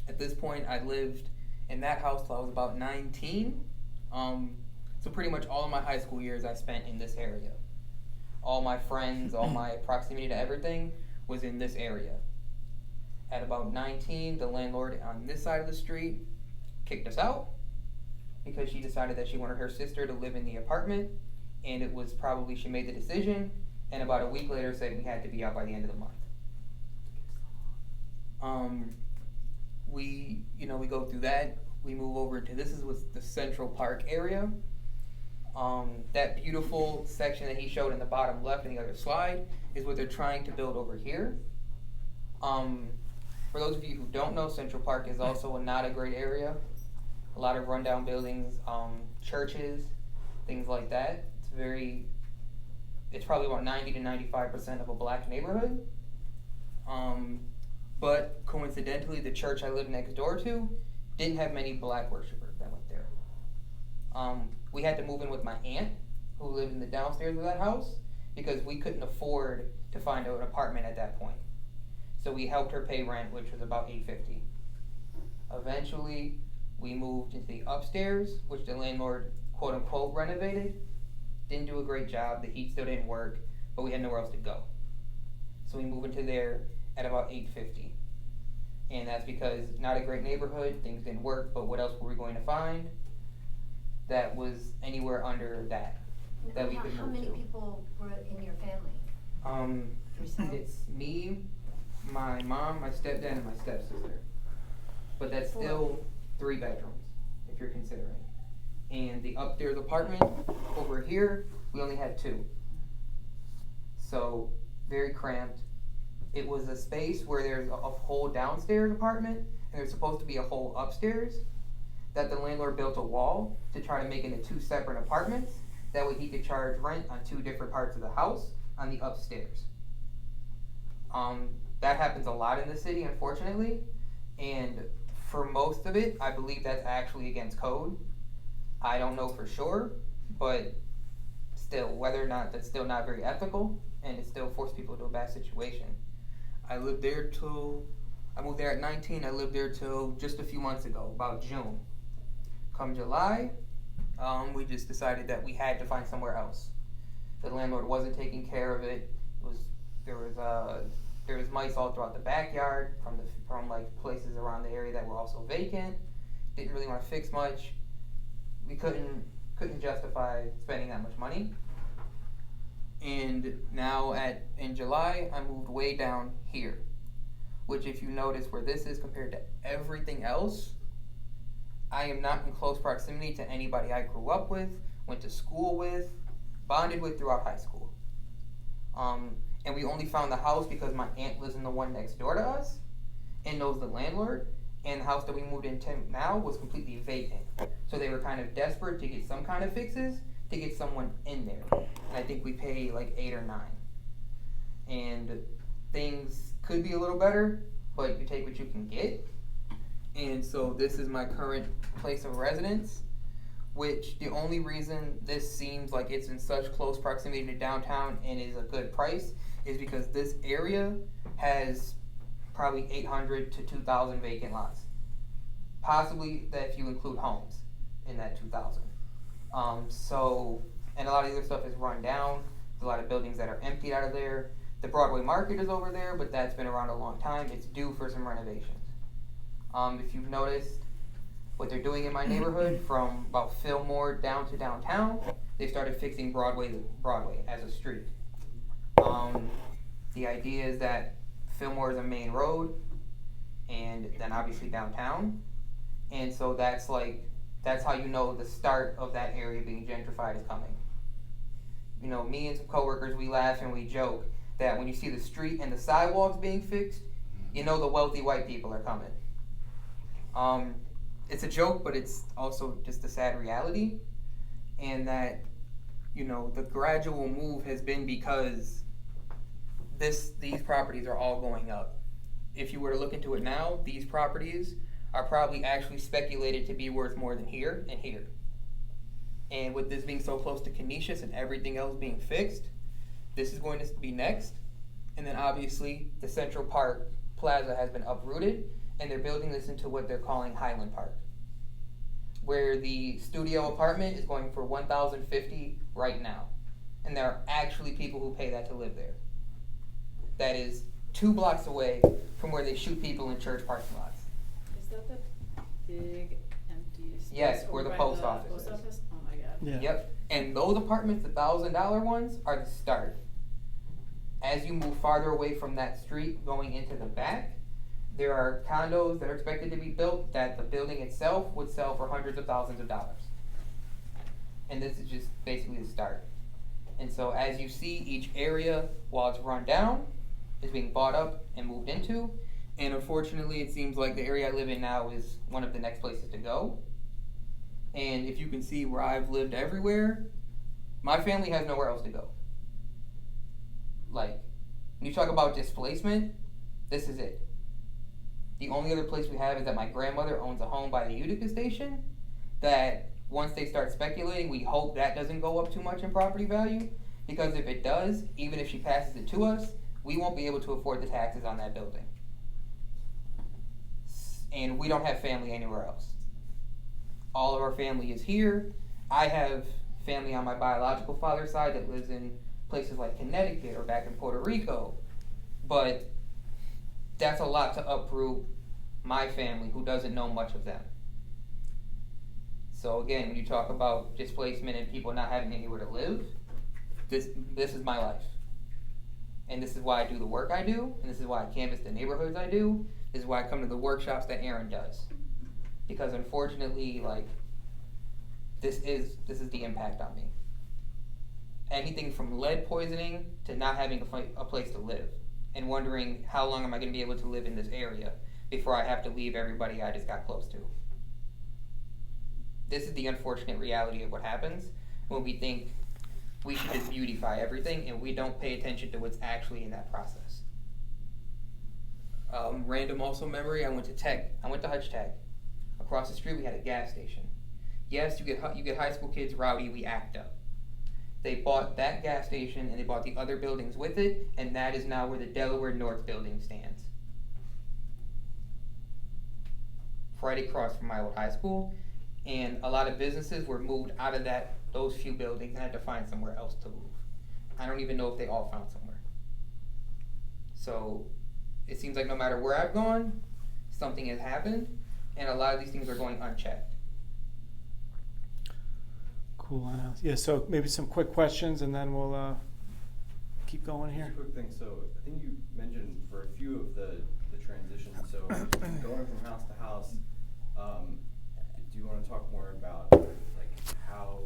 At this point, I lived in that house till I was about 19. So pretty much all of my high school years I spent in this area. All my friends, all my proximity to everything was in this area. At about 19, the landlord on this side of the street kicked us out because she decided that she wanted her sister to live in the apartment, and it was probably, she made the decision, and about a week later said we had to be out by the end of the month. We go through that, we move over to, this was the Central Park area. That beautiful section that he showed in the bottom left in the other slide is what they're trying to build over here. For those of you who don't know, Central Park is also not a great area. A lot of rundown buildings, churches, things like that. It's probably about 90 to 95% of a black neighborhood. But coincidentally, the church I lived next door to didn't have many black worshipers that went there. We had to move in with my aunt, who lived in the downstairs of that house, because we couldn't afford to find an apartment at that point. So we helped her pay rent, which was about $850. Eventually, we moved into the upstairs, which the landlord, quote unquote, renovated. Didn't do a great job, the heat still didn't work, but we had nowhere else to go. So we moved into there at about $850. And that's because not a great neighborhood, things didn't work, but what else were we going to find that was anywhere under that we could move to? How many people were in your family? It's me, my mom, my stepdad, and my stepsister. But that's still 3 bedrooms, if you're considering. And the upstairs apartment over here, we only had 2. So, very cramped. It was a space where there's a whole downstairs apartment, and there's supposed to be a whole upstairs, that the landlord built a wall to try to make into 2 separate apartments. That way he could charge rent on 2 different parts of the house on the upstairs. That happens a lot in the city, unfortunately, and for most of it, I believe that's actually against code. I don't know for sure, but still, whether or not that's still not very ethical, and it still forced people into a bad situation. I moved there at 19, I lived there till just a few months ago, about June. Come July, we just decided that we had to find somewhere else. The landlord wasn't taking care of it. There was mice all throughout the backyard from like places around the area that were also vacant. Didn't really want to fix much. We couldn't justify spending that much money. And now in July, I moved way down here, which if you notice where this is compared to everything else, I am not in close proximity to anybody I grew up with, went to school with, bonded with throughout high school. And we only found the house because my aunt lives in the one next door to us and knows the landlord, and the house that we moved into now was completely vacant. So they were kind of desperate to get some kind of fixes to get someone in there. And I think we pay like 8 or 9. And things could be a little better, but you take what you can get. And so this is my current place of residence. which the only reason this seems like it's in such close proximity to downtown and is a good price is because this area has probably 800 to 2,000 vacant lots. Possibly that if you include homes in that 2,000. And a lot of the other stuff is run down. There's a lot of buildings that are emptied out of there. The Broadway Market is over there, but that's been around a long time. It's due for some renovations. If you've noticed what they're doing in my neighborhood, from about Fillmore down to downtown, they started fixing Broadway as a street. The idea is that Fillmore is a main road, and then obviously downtown, and so that's how you know the start of that area being gentrified is coming. You know, me and some coworkers, we laugh and we joke that when you see the street and the sidewalks being fixed, you know the wealthy white people are coming. It's a joke, but it's also just a sad reality, and that, you know, the gradual move has been because these properties are all going up. If you were to look into it now, these properties are probably actually speculated to be worth more than here and here. And with this being so close to Canisius and everything else being fixed, this is going to be next. And then obviously the Central Park Plaza has been uprooted, and they're building this into what they're calling Highland Park, where the studio apartment is going for $1,050 right now. And there are actually people who pay that to live there. That is 2 blocks away from where they shoot people in church parking lots. Is that the big empty space? Yes, where the by post office is. Oh my god. Yeah. Yep. And those apartments, the $1,000 ones, are the start. As you move farther away from that street going into the back, there are condos that are expected to be built that the building itself would sell for hundreds of thousands of dollars. And this is just basically the start. And so as you see, each area, while it's run down, is being bought up and moved into. And unfortunately, it seems like the area I live in now is one of the next places to go. And if you can see where I've lived everywhere, my family has nowhere else to go. Like, when you talk about displacement, this is it. The only other place we have is that my grandmother owns a home by the Utica station that once they start speculating, we hope that doesn't go up too much in property value, because if it does, even if she passes it to us, we won't be able to afford the taxes on that building. And we don't have family anywhere else. All of our family is here. I have family on my biological father's side that lives in places like Connecticut or back in Puerto Rico, but that's a lot to uproot my family who doesn't know much of them. So again, when you talk about displacement and people not having anywhere to live, this is my life. And this is why I do the work I do, and this is why I canvass the neighborhoods I do. This is why I come to the workshops that Aaron does. Because unfortunately, like, this is the impact on me. Anything from lead poisoning to not having a place to live, and wondering how long am I going to be able to live in this area before I have to leave everybody I just got close to. This is the unfortunate reality of what happens when we think we should just beautify everything and we don't pay attention to what's actually in that process. Random also memory, I went to Hutch Tech. Across the street we had a gas station. Yes, you get high school kids rowdy, we act up. They bought that gas station and they bought the other buildings with it, and that is now where the Delaware North building stands. Right across from my old high school, and a lot of businesses were moved out of those few buildings and had to find somewhere else to move. I don't even know if they all found somewhere. So it seems like no matter where I've gone, something has happened, and a lot of these things are going unchecked. Cool. Yeah, so maybe some quick questions and then we'll keep going here. Just a quick thing. So I think you mentioned for a few of the transitions, so going from house to house, do you want to talk more about like how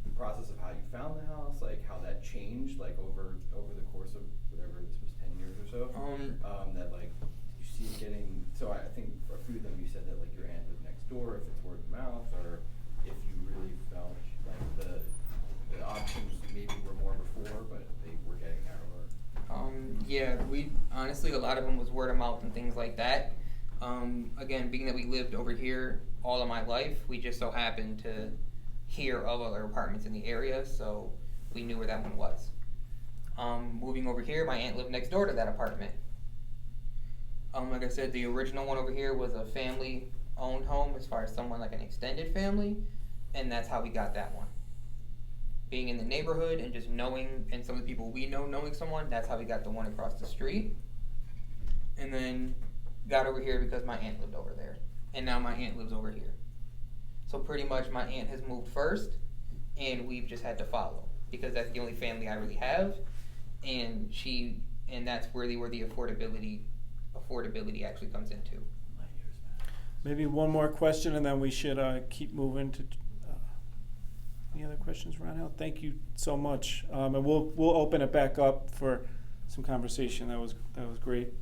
the process of how you found the house, like how that changed like over the course of whatever this was, 10 years or so? That like you see it getting, so I think for a few of them you said that like your aunt lived next door, if it's word of mouth, or if you really felt like the options maybe were more before, but they were getting narrower. Yeah, we honestly, a lot of them was word of mouth and things like that. Again, being that we lived over here all of my life, we just so happened to hear of other apartments in the area, so we knew where that one was. Moving over here, my aunt lived next door to that apartment. Like I said, the original one over here was a family-owned home as far as someone like an extended family, and that's how we got that one. Being in the neighborhood and just knowing, and some of the people we know knowing someone, that's how we got the one across the street. And then got over here because my aunt lived over there. And now my aunt lives over here. So pretty much my aunt has moved first, and we've just had to follow, because that's the only family I really have, and that's really where the affordability actually comes into. Maybe one more question, and then we should keep moving to any other questions, Ronald? Thank you so much, and we'll open it back up for some conversation. That was great.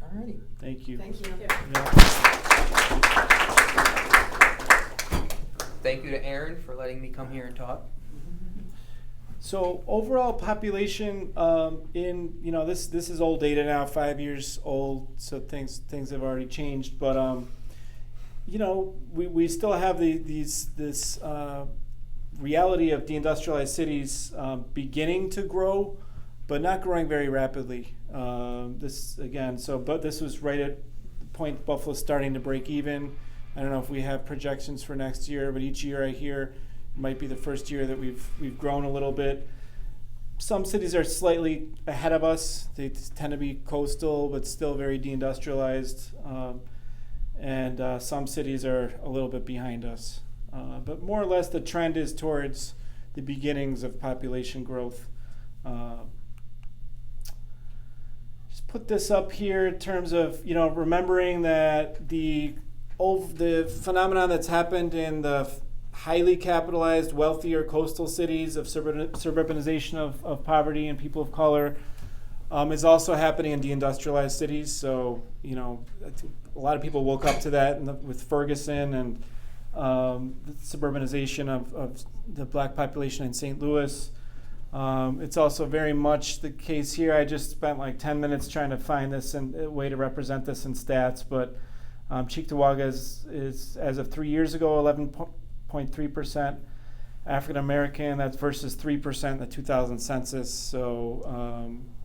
Alrighty. Thank you. Thank you. Yeah. Thank you to Aaron for letting me come here and talk. So overall population this is old data now, 5 years old, so things have already changed, but we still have this reality of deindustrialized cities beginning to grow, but not growing very rapidly. But this was right at the point Buffalo's starting to break even. I don't know if we have projections for next year, but each year I hear it might be the first year that we've grown a little bit. Some cities are slightly ahead of us. They tend to be coastal, but still very deindustrialized. And some cities are a little bit behind us. But more or less the trend is towards the beginnings of population growth. Just put this up here in terms of, remembering that the phenomenon that's happened in the highly capitalized, wealthier coastal cities of suburbanization of poverty and people of color is also happening in deindustrialized cities. So, a lot of people woke up to that with Ferguson and the suburbanization of the black population in St. Louis. It's also very much the case here. I just spent like 10 minutes trying to find this and a way to represent this in stats, but Cheektowaga is as of 3 years ago, 11.3% African American. That's versus 3% in the 2000 census. So,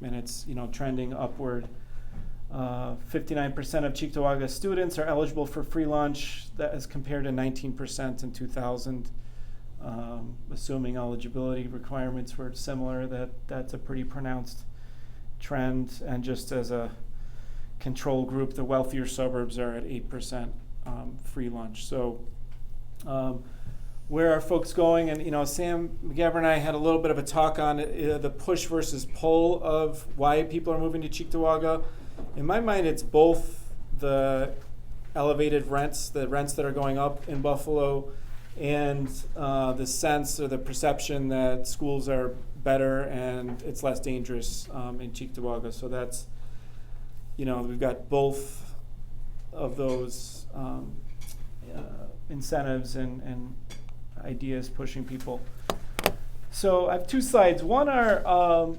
and it's trending upward. 59% of Cheektowaga students are eligible for free lunch. That is compared to 19% in 2000. Assuming eligibility requirements were similar, that's a pretty pronounced trend. And just as a control group, the wealthier suburbs are at 8% free lunch. So where are folks going? And Sam McGavran and I had a little bit of a talk on the push versus pull of why people are moving to Cheektowaga. In my mind, it's both the elevated rents, the rents that are going up in Buffalo, and the sense or the perception that schools are better and it's less dangerous in Cheektowaga. So that's, we've got both of those incentives and ideas pushing people. So I have two slides. One are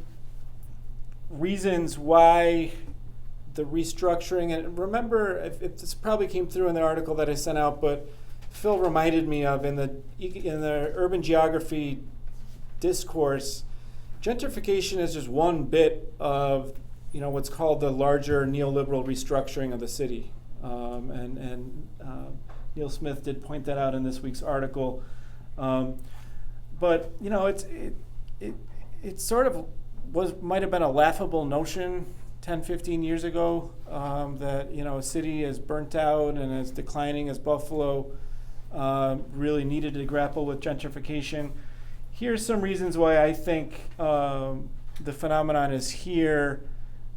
reasons why the restructuring, and remember, if this probably came through in the article that I sent out, but Phil reminded me of in the urban geography discourse, gentrification is just one bit of what's called the larger neoliberal restructuring of the city, and Neil Smith did point that out in this week's article. But it sort of might have been a laughable notion 10, 15 years ago that a city as burnt out and as declining as Buffalo really needed to grapple with gentrification. Here's some reasons why I think the phenomenon is here.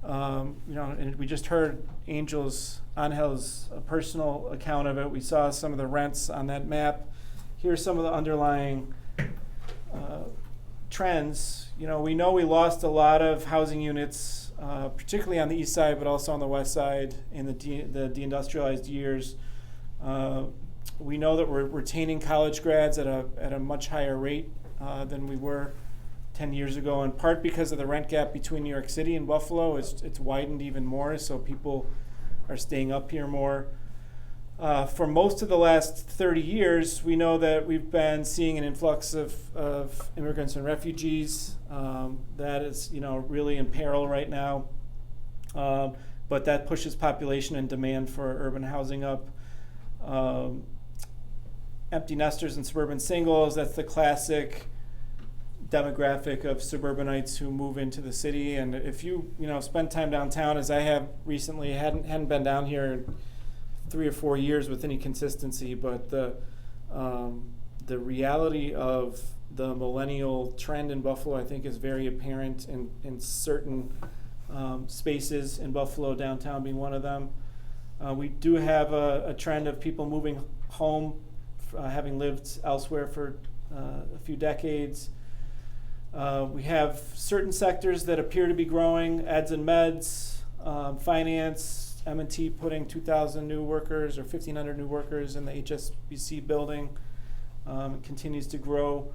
And we just heard Angel's personal account of it. We saw some of the rents on that map. Here's some of the underlying trends. We know we lost a lot of housing units, particularly on the east side, but also on the west side in the deindustrialized years. We know that we're retaining college grads at a much higher rate than we were 10 years ago, in part because of the rent gap between New York City and Buffalo. It's widened even more, so people are staying up here more. For most of the last 30 years, we know that we've been seeing an influx of immigrants and refugees. That is, really in peril right now. But that pushes population and demand for urban housing up. Empty nesters and suburban singles, that's the classic demographic of suburbanites who move into the city. And if you spend time downtown, as I have recently, hadn't been down here in 3 or 4 years with any consistency, but the reality of the millennial trend in Buffalo, I think, is very apparent in certain spaces in Buffalo, downtown being one of them. We do have a trend of people moving home, having lived elsewhere for a few decades. We have certain sectors that appear to be growing, eds and meds, finance, M&T putting 2,000 new workers or 1,500 new workers in the HSBC building. It continues to grow.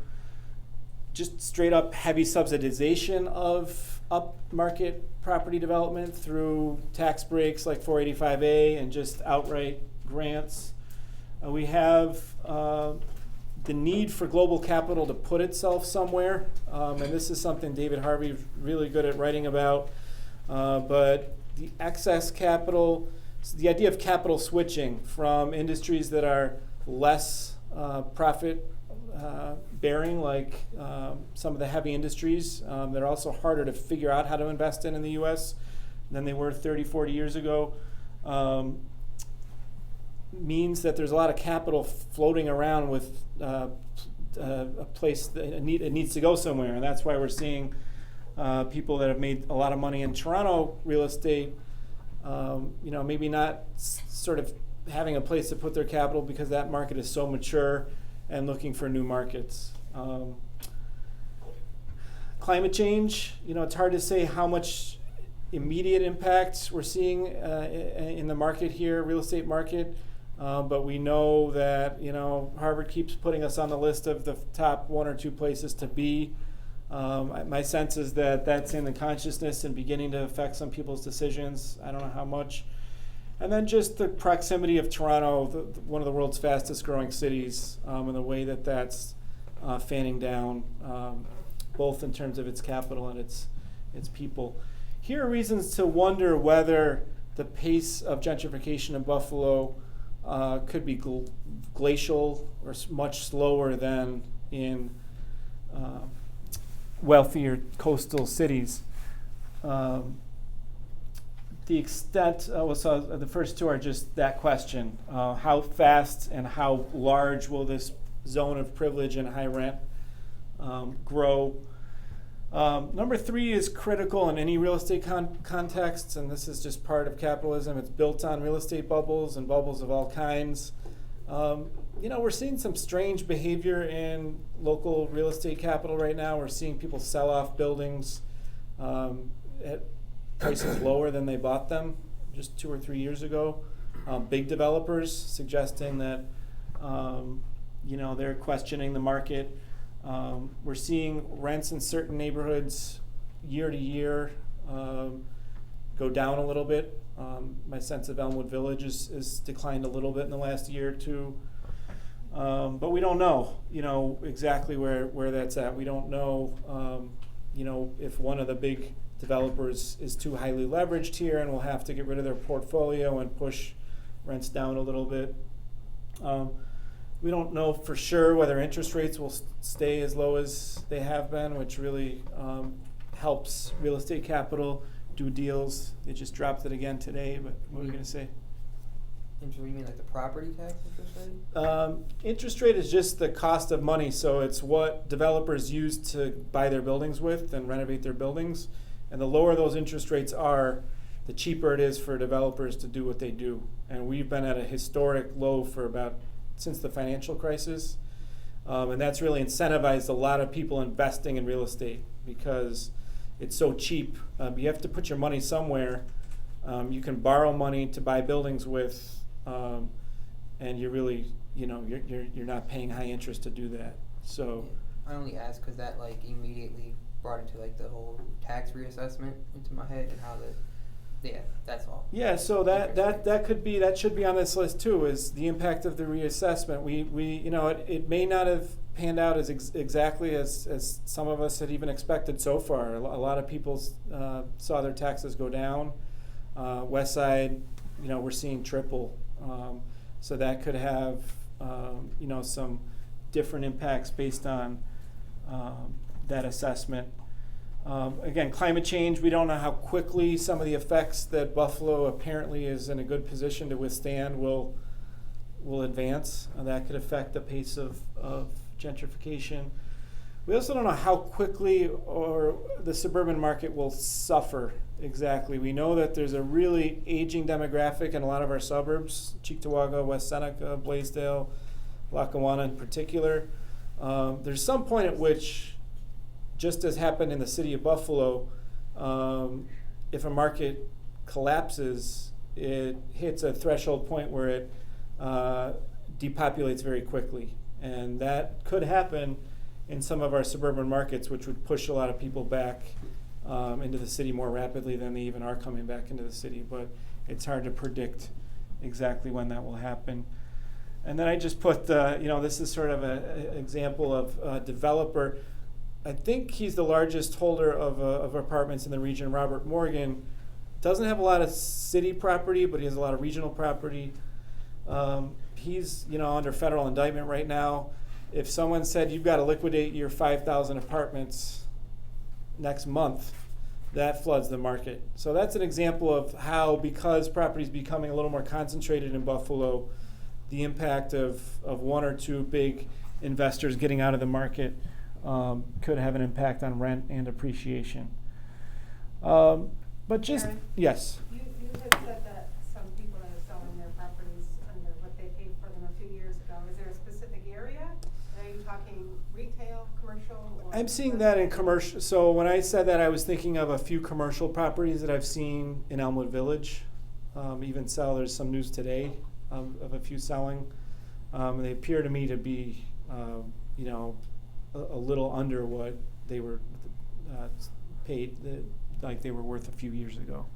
Just straight up heavy subsidization of upmarket property development through tax breaks like 485A and just outright grants. We have the need for global capital to put itself somewhere, and this is something David Harvey is really good at writing about, but the excess capital, the idea of capital switching from industries that are less profit bearing, like some of the heavy industries that are also harder to figure out how to invest in the U.S. than they were 30, 40 years ago, means that there's a lot of capital floating around with a place that it needs to go somewhere, and that's why we're seeing people that have made a lot of money in Toronto real estate, maybe not sort of having a place to put their capital because that market is so mature and looking for new markets. Climate change, it's hard to say how much immediate impact we're seeing in the market here, real estate market, but we know that, Harvard keeps putting us on the list of the top 1 or 2 places to be. My sense is that that's in the consciousness and beginning to affect some people's decisions. I don't know how much. And then just the proximity of Toronto, one of the world's fastest growing cities, and the way that that's fanning down, both in terms of its capital and its people. Here are reasons to wonder whether the pace of gentrification in Buffalo could be glacial or much slower than in wealthier coastal cities. The extent, so the first two are just that question. How fast and how large will this zone of privilege and high rent grow? Number 3 is critical in any real estate context, and this is just part of capitalism. It's built on real estate bubbles and bubbles of all kinds. We're seeing some strange behavior in local real estate capital right now. We're seeing people sell off buildings at prices lower than they bought them just 2 or 3 years ago. Big developers suggesting that they're questioning the market. We're seeing rents in certain neighborhoods year to year go down a little bit. My sense of Elmwood Village is declined a little bit in the last year or two. But we don't know, exactly where that's at. We don't know, if one of the big developers is too highly leveraged here and will have to get rid of their portfolio and push rents down a little bit. We don't know for sure whether interest rates will stay as low as they have been, which really helps real estate capital do deals. They just dropped it again today, but what are we going to say? You mean like the property tax interest rate? Interest rate is just the cost of money, so it's what developers use to buy their buildings with and renovate their buildings. And the lower those interest rates are, the cheaper it is for developers to do what they do. And we've been at a historic low since the financial crisis. And that's really incentivized a lot of people investing in real estate because it's so cheap. You have to put your money somewhere. You can borrow money to buy buildings with, and you're really, you're not paying high interest to do that. So I only ask because that immediately brought into the whole tax reassessment into my head and how Yeah, that's all. Yeah, so that should be on this list too, is the impact of the reassessment. We it may not have panned out as exactly as some of us had even expected so far. A lot of people saw their taxes go down. West Side, we're seeing triple. So that could have some different impacts based on that assessment. Again, climate change, we don't know how quickly some of the effects that Buffalo apparently is in a good position to withstand will advance. That could affect the pace of gentrification. We also don't know how quickly or the suburban market will suffer exactly. We know that there's a really aging demographic in a lot of our suburbs, Cheektowaga, West Seneca, Blaisdell, Lackawanna in particular. There's some point at which, just as happened in the city of Buffalo, if a market collapses, it hits a threshold point where it depopulates very quickly. And that could happen in some of our suburban markets, which would push a lot of people back into the city more rapidly than they even are coming back into the city. But it's hard to predict exactly when that will happen. And then I just put, this is sort of an example of a developer. I think he's the largest holder of apartments in the region, Robert Morgan. Doesn't have a lot of city property, but he has a lot of regional property. He's under federal indictment right now. If someone said you've got to liquidate your 5,000 apartments next month, that floods the market. So that's an example of how, because property is becoming a little more concentrated in Buffalo, the impact of one or two big investors getting out of the market could have an impact on rent and appreciation. But just, Aaron, yes. You had said that some people that are selling their properties under what they paid for them a few years ago. Is there a specific area? Are you talking retail, commercial? Or I'm seeing that in commercial. So when I said that, I was thinking of a few commercial properties that I've seen in Elmwood Village even sell. There's some news today of a few selling. They appear to me to be, a little under what they were paid, like they were worth a few years ago.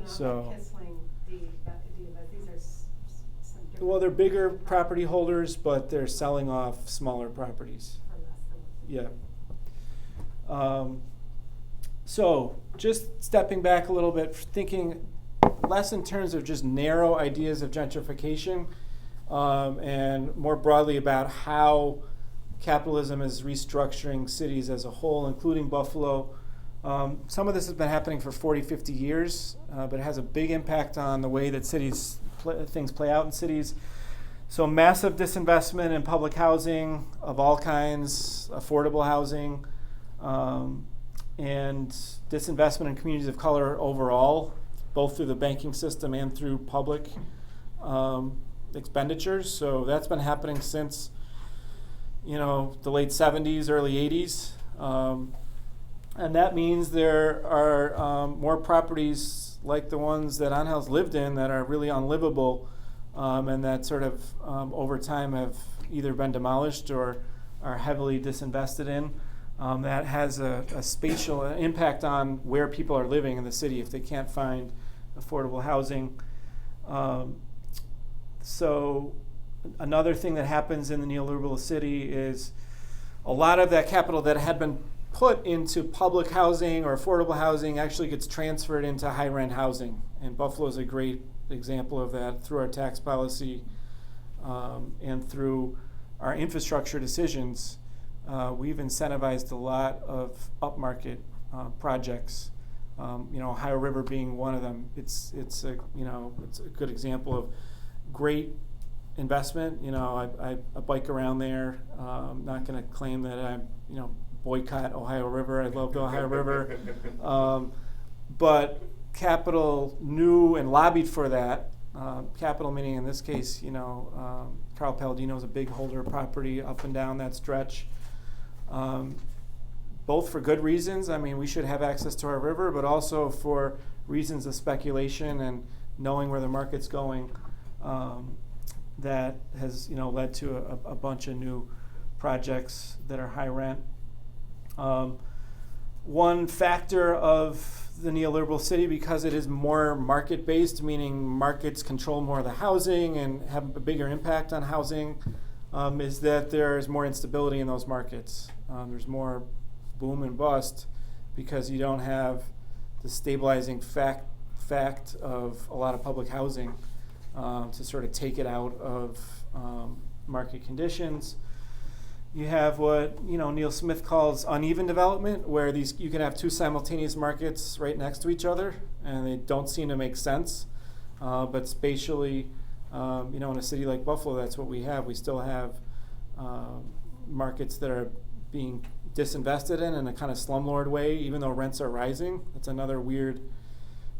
So not like Kissling, these are some different. Well, they're bigger property holders, but they're selling off smaller properties. For less than Yeah. So just stepping back a little bit, thinking less in terms of just narrow ideas of gentrification, and more broadly about how capitalism is restructuring cities as a whole, including Buffalo. Some of this has been happening for 40, 50 years, but it has a big impact on the way that things play out in cities. So massive disinvestment in public housing of all kinds, affordable housing, and disinvestment in communities of color overall, both through the banking system and through public expenditures. So that's been happening since the late 70s, early 80s. And that means there are more properties like the ones that Angel's lived in that are really unlivable, and that sort of over time have either been demolished or are heavily disinvested in. That has a spatial impact on where people are living in the city if they can't find affordable housing. So another thing that happens in the neoliberal city is a lot of that capital that had been put into public housing or affordable housing actually gets transferred into high rent housing. And Buffalo is a great example of that through our tax policy and through our infrastructure decisions. We've incentivized a lot of upmarket projects. Ohio River being one of them. It's a good example of great investment. I bike around there. I'm not going to claim that I boycott Ohio River. I love the Ohio River, but capital knew and lobbied for that. Capital meaning in this case, Carl Palladino is a big holder of property up and down that stretch. Both for good reasons. I mean, we should have access to our river, but also for reasons of speculation and knowing where the market's going. That has, led to a bunch of new projects that are high rent. one factor of the neoliberal city, because it is more market-based, meaning markets control more of the housing and have a bigger impact on housing, is that there's more instability in those markets. There's more boom and bust because you don't have the stabilizing fact of a lot of public housing to sort of take it out of market conditions. You have what Neil Smith calls uneven development, where you can have two simultaneous markets right next to each other, and they don't seem to make sense. But spatially, in a city like Buffalo, that's what we have. We still have markets that are being disinvested in a kind of slumlord way, even though rents are rising. That's another weird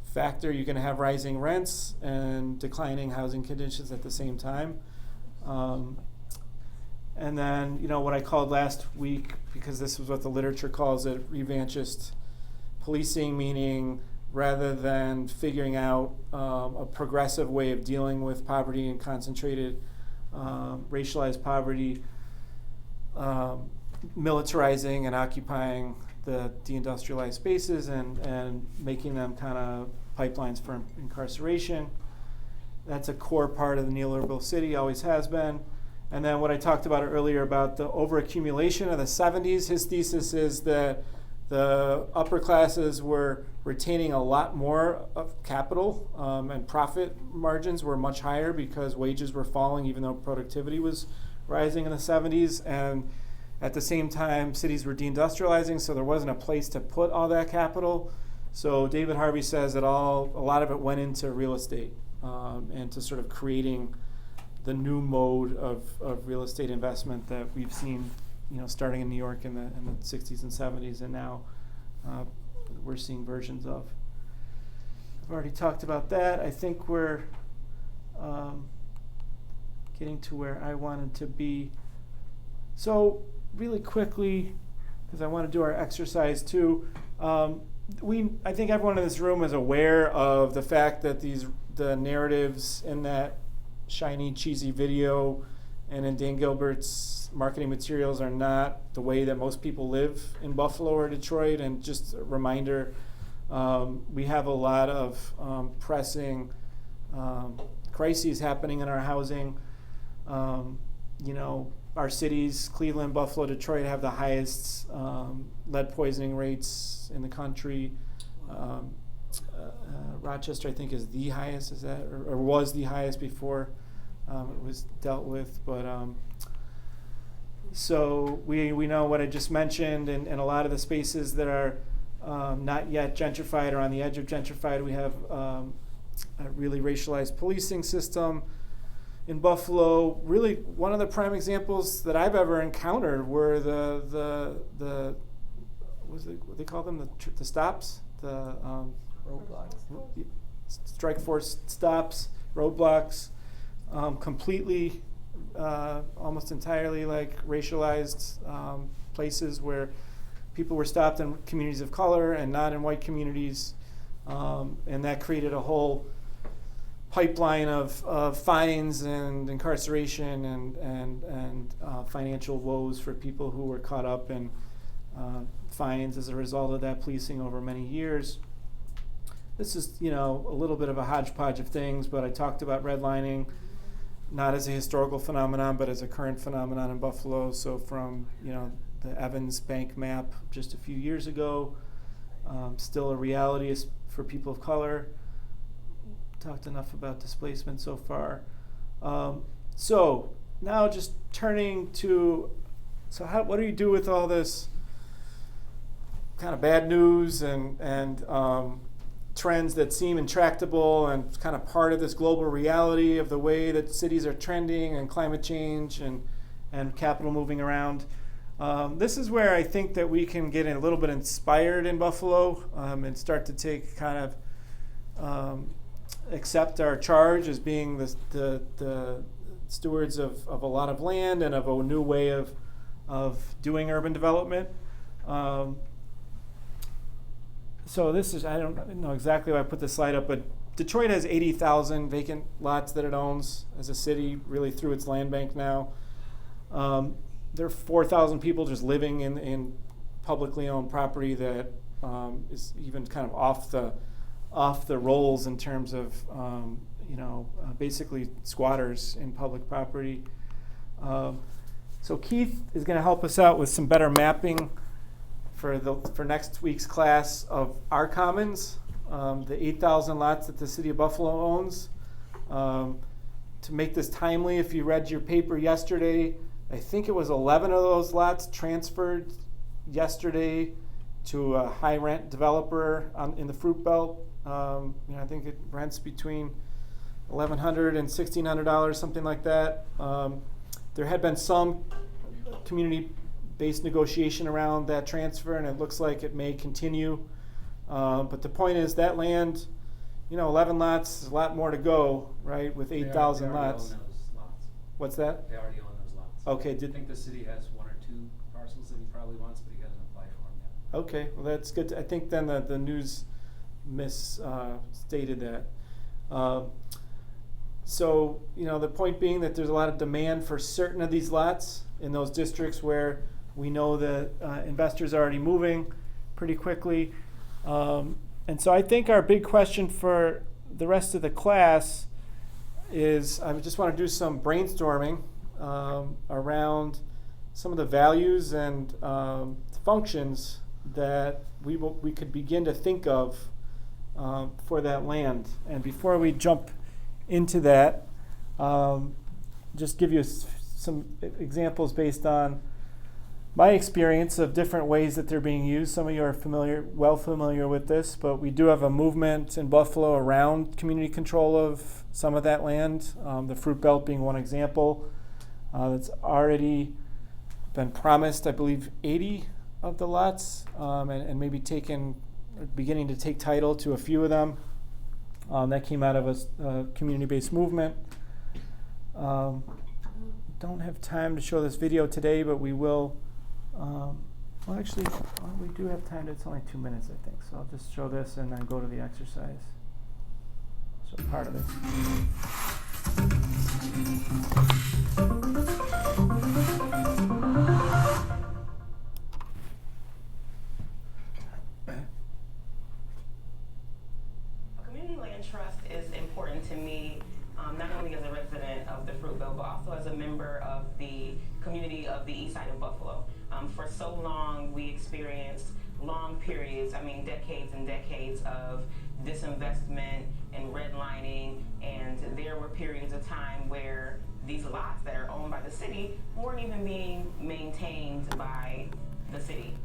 factor. You can have rising rents and declining housing conditions at the same time. And then, what I called last week, because this was what the literature calls it, revanchist policing, meaning rather than figuring out a progressive way of dealing with poverty and concentrated racialized poverty, militarizing and occupying the deindustrialized spaces and making them kind of pipelines for incarceration. That's a core part of the neoliberal city, always has been. And then what I talked about earlier about the overaccumulation of the 70s, his thesis is that the upper classes were retaining a lot more of capital, and profit margins were much higher because wages were falling even though productivity was rising in the 70s. And at the same time, cities were deindustrializing, so there wasn't a place to put all that capital. So David Harvey says that a lot of it went into real estate and to sort of creating the new mode of real estate investment that we've seen, starting in New York in the 60s and 70s, and now we're seeing versions of. I've already talked about that. I think we're getting to where I wanted to be. So really quickly, because I want to do our exercise too, I think everyone in this room is aware of the fact that the narratives in that shiny, cheesy video and in Dan Gilbert's marketing materials are not the way that most people live in Buffalo or Detroit. And just a reminder, we have a lot of pressing crises happening in our housing. Our cities, Cleveland, Buffalo, Detroit, have the highest lead poisoning rates in the country. Rochester, I think, is the highest. Is that, or was the highest before it was dealt with? But so we know what I just mentioned, and a lot of the spaces that are not yet gentrified or on the edge of gentrified, we have a really racialized policing system. In Buffalo, really one of the prime examples that I've ever encountered were the what they call them, the stops, the roadblocks, strike force stops, roadblocks, completely, almost entirely like racialized places where people were stopped in communities of color and not in white communities, and that created a whole pipeline of fines and incarceration and financial woes for people who were caught up in fines as a result of that policing over many years. This is, a little bit of a hodgepodge of things, but I talked about redlining, not as a historical phenomenon, but as a current phenomenon in Buffalo. So from, the Evans Bank map just a few years ago, still a reality for people of color. Talked enough about displacement so far. So now just turning to, what do you do with all this kind of bad news and trends that seem intractable and kind of part of this global reality of the way that cities are trending and climate change and capital moving around? This is where I think that we can get a little bit inspired in Buffalo and start to take kind of accept our charge as being the stewards of a lot of land and of a new way of doing urban development. So this is, I don't know exactly why I put this slide up, but Detroit has 80,000 vacant lots that it owns as a city, really through its land bank now. There are 4,000 people just living in publicly owned property that is even kind of off the rolls in terms of basically squatters in public property. So Keith is going to help us out with some better mapping for next week's class of our commons, the 8,000 lots that the city of Buffalo owns. To make this timely, if you read your paper yesterday, I think it was 11 of those lots transferred yesterday to a high rent developer in the Fruit Belt. I think it rents between $1,100 and $1,600, something like that. There had been some community-based negotiation around that transfer, and it looks like it may continue. But the point is that land, 11 lots is a lot more to go, right, with 8,000 lots. They already own those lots. What's that? They already own those lots. Okay. I think the city has 1 or 2 parcels that he probably wants, but he hasn't applied for them yet. Okay, well that's good. I think then the news misstated that. So, the point being that there's a lot of demand for certain of these lots in those districts where we know that investors are already moving pretty quickly. And so I think our big question for the rest of the class is I just want to do some brainstorming around some of the values and functions that we could begin to think of for that land. And before we jump into that, just give you some examples based on my experience of different ways that they're being used. Some of you are well familiar with this, but we do have a movement in Buffalo around community control of some of that land, the Fruit Belt being one example. That's already been promised, I believe, 80 of the lots, and maybe beginning to take title to a few of them. That came out of a community-based movement. Don't have time to show this video today, but we will. We do have time. It's only 2 minutes, I think. So I'll just show this and then go to the exercise. So part of it. Community land trust is important to me, not only as a resident of the Fruit Belt, but also as a member of the community of the east side of Buffalo. For so long, we experienced long periods, decades and decades of disinvestment and redlining, and there were periods of time where these lots that are owned by the city weren't even being maintained by the city.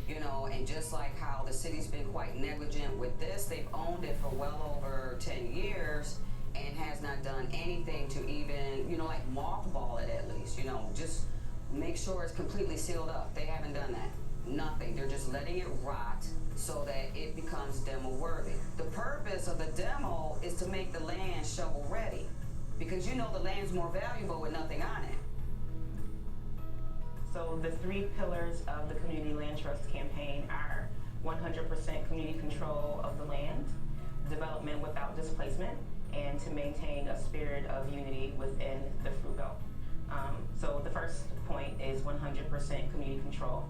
And just like how the city's been quite negligent with this, they've owned it for well over 10 years and has not done anything to even, mothball it at least, just make sure it's completely sealed up. They haven't done that. Nothing. They're just letting it rot so that it becomes demo worthy. The purpose of the demo is to make the land shovel ready, because the land's more valuable with nothing on it. So the 3 pillars of the Community Land Trust campaign are 100% community control of the land, development without displacement, and to maintain a spirit of unity within the Fruit Belt. So the first point is 100% community control.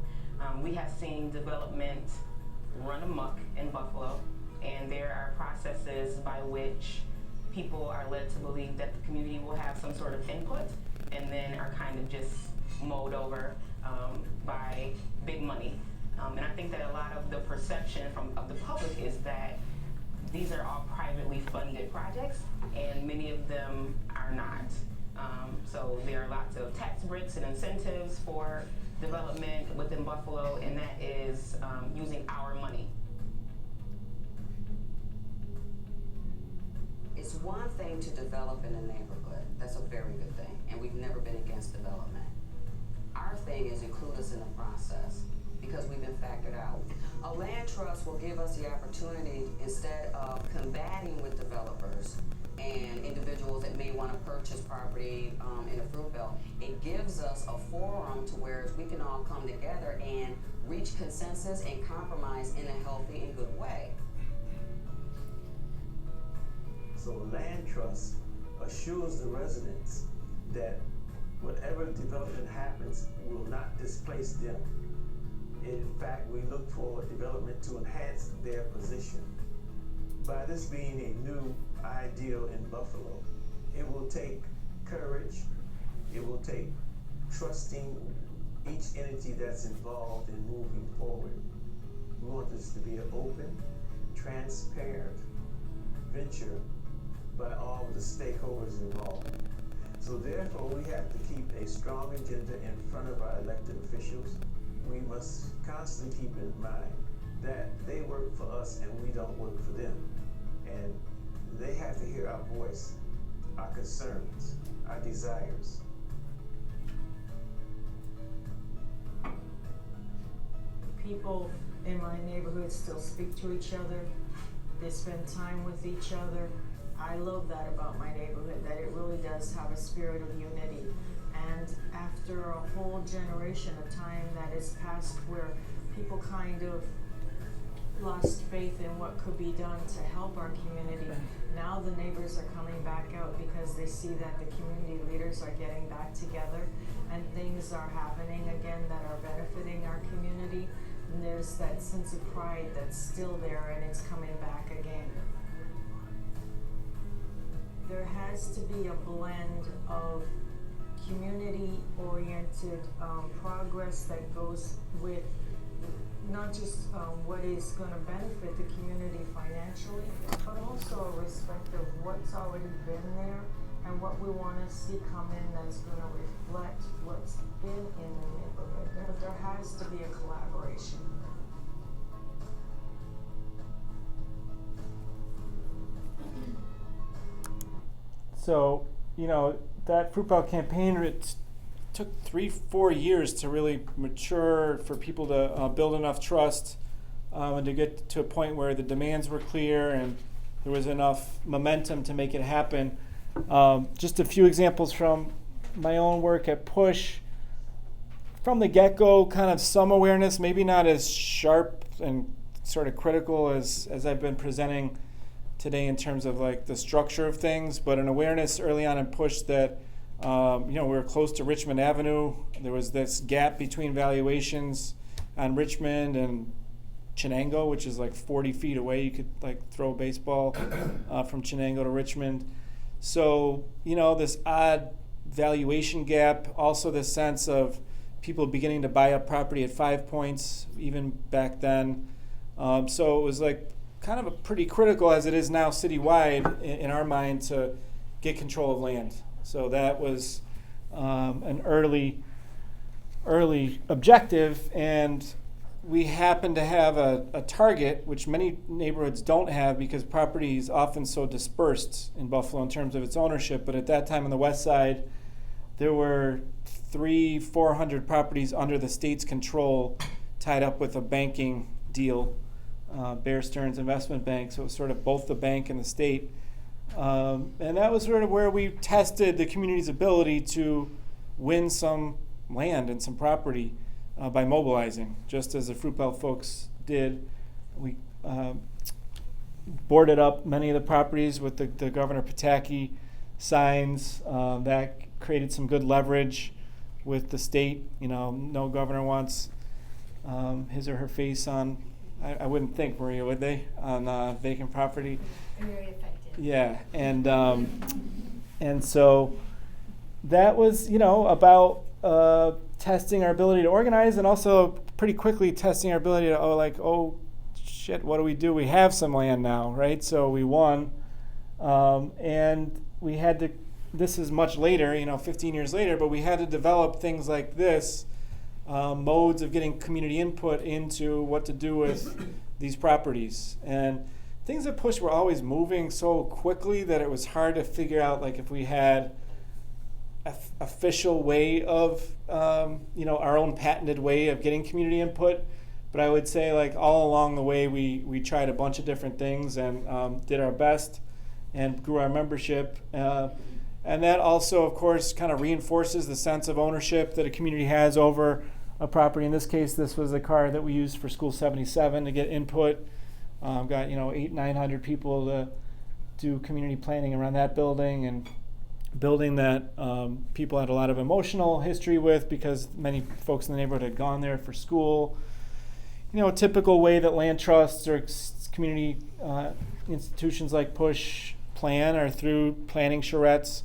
We have seen development run amok in Buffalo, and there are processes by which people are led to believe that the community will have some sort of input, and then are kind of just mowed over by big money. And I think that a lot of the perception of the public is that these are all privately funded projects, and many of them are not. So there are lots of tax breaks and incentives for development within Buffalo, and that is using our money. It's one thing to develop in a neighborhood. That's a very good thing, and we've never been against development. Our thing is include us in the process, because we've been factored out. A land trust will give us the opportunity, instead of combating with developers and individuals that may want to purchase property in the Fruit Belt, it gives us a forum to where we can all come together and reach consensus and compromise in a healthy and good way. So a land trust assures the residents that whatever development happens will not displace them. In fact, we look for development to enhance their position. By this being a new ideal in Buffalo, it will take courage, it will take trusting each entity that's involved in moving forward. We want this to be an open, transparent venture by all of the stakeholders involved. So therefore, we have to keep a strong agenda in front of our elected officials. We must constantly keep in mind that they work for us and we don't work for them. And they have to hear our voice, our concerns, our desires. People in my neighborhood still speak to each other. They spend time with each other. I love that about my neighborhood, that it really does have a spirit of unity. And after a whole generation of time that has passed where people kind of lost faith in what could be done to help our community, now the neighbors are coming back out because they see that the community leaders are getting back together and things are happening again that are benefiting our community. And there's that sense of pride that's still there and it's coming back again. There has to be a blend of community-oriented progress that goes with not just what is going to benefit the community financially, but also a respect of what's already been there and what we want to see come in that's going to reflect what's been in the neighborhood. There has to be a collaboration. So, you know, that Fruit Belt campaign, it took 3-4 years to really mature, for people to build enough trust and to get to a point where the demands were clear and there was enough momentum to make it happen. Just a few examples from my own work at Push. From the get-go, kind of some awareness, maybe not as sharp and sort of critical as I've been presenting today in terms of like the structure of things, but an awareness early on in Push that we were close to Richmond Avenue. There was this gap between valuations on Richmond and Chenango, which is like 40 feet away. You could like throw a baseball from Chenango to Richmond. So, this odd valuation gap, also the sense of people beginning to buy up property at 5 points, even back then. So it was like kind of a pretty critical, as it is now citywide, in our mind, to get control of land. So that was an early objective, and we happen to have a target, which many neighborhoods don't have because property is often so dispersed in Buffalo in terms of its ownership. But at that time on the west side, there were 300-400 properties under the state's control, tied up with a banking deal, Bear Stearns Investment Bank. So it was sort of both the bank and the state. And that was sort of where we tested the community's ability to win some land and some property by mobilizing, just as the Fruit Belt folks did. We boarded up many of the properties with the Governor Pataki signs. That created some good leverage with the state. No governor wants his or her face on, I wouldn't think, Maria, would they, on vacant property? Very effective. Yeah, and so that was, about testing our ability to organize, and also pretty quickly testing our ability to, oh shit, what do? We have some land now, right? So we won, and we had to, this is much later, 15 years later, but we had to develop things like this, modes of getting community input into what to do with these properties. And things at Push were always moving so quickly that it was hard to figure out if we had official way of, our own patented way of getting community input. But I would say all along the way we tried a bunch of different things and did our best and grew our membership. And that also, of course, kind of reinforces the sense of ownership that a community has over a property. In this case, this was the car that we used for School 77 to get input. Got 800-900 people to do community planning around that building, and building that people had a lot of emotional history with because many folks in the neighborhood had gone there for school. a typical way that land trusts or community institutions like PUSH plan are through planning charrettes.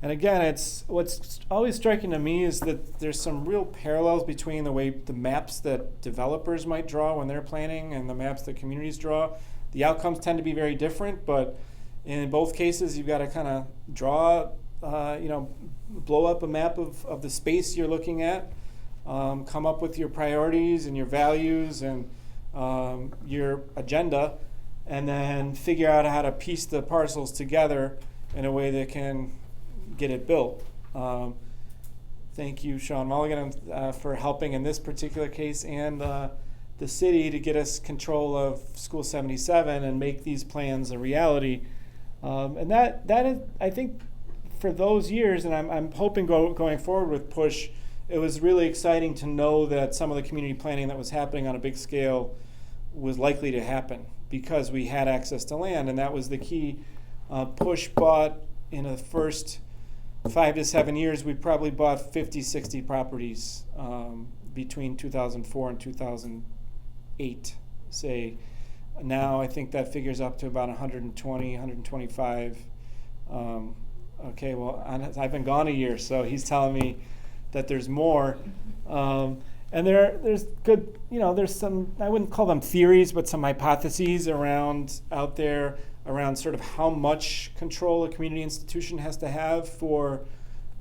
And again, what's always striking to me is that there's some real parallels between the maps that developers might draw when they're planning and the maps that communities draw. The outcomes tend to be very different, but in both cases, you've got to kind of draw, blow up a map of the space you're looking at, come up with your priorities and your values and your agenda, and then figure out how to piece the parcels together in a way that can get it built. Thank you, Sean Mulligan, for helping in this particular case, and the city to get us control of School 77 and make these plans a reality. And that is, I think, for those years, and I'm hoping going forward with PUSH, it was really exciting to know that some of the community planning that was happening on a big scale was likely to happen because we had access to land, and that was the key. PUSH bought in the first 5 to 7 years, we probably bought 50, 60 properties between 2004 and 2008, say. Now I think that figures up to about 120, 125. Okay, well, I've been gone a year, so he's telling me that there's more. And there's good, there's some, I wouldn't call them theories, but some hypotheses out there around sort of how much control a community institution has to have for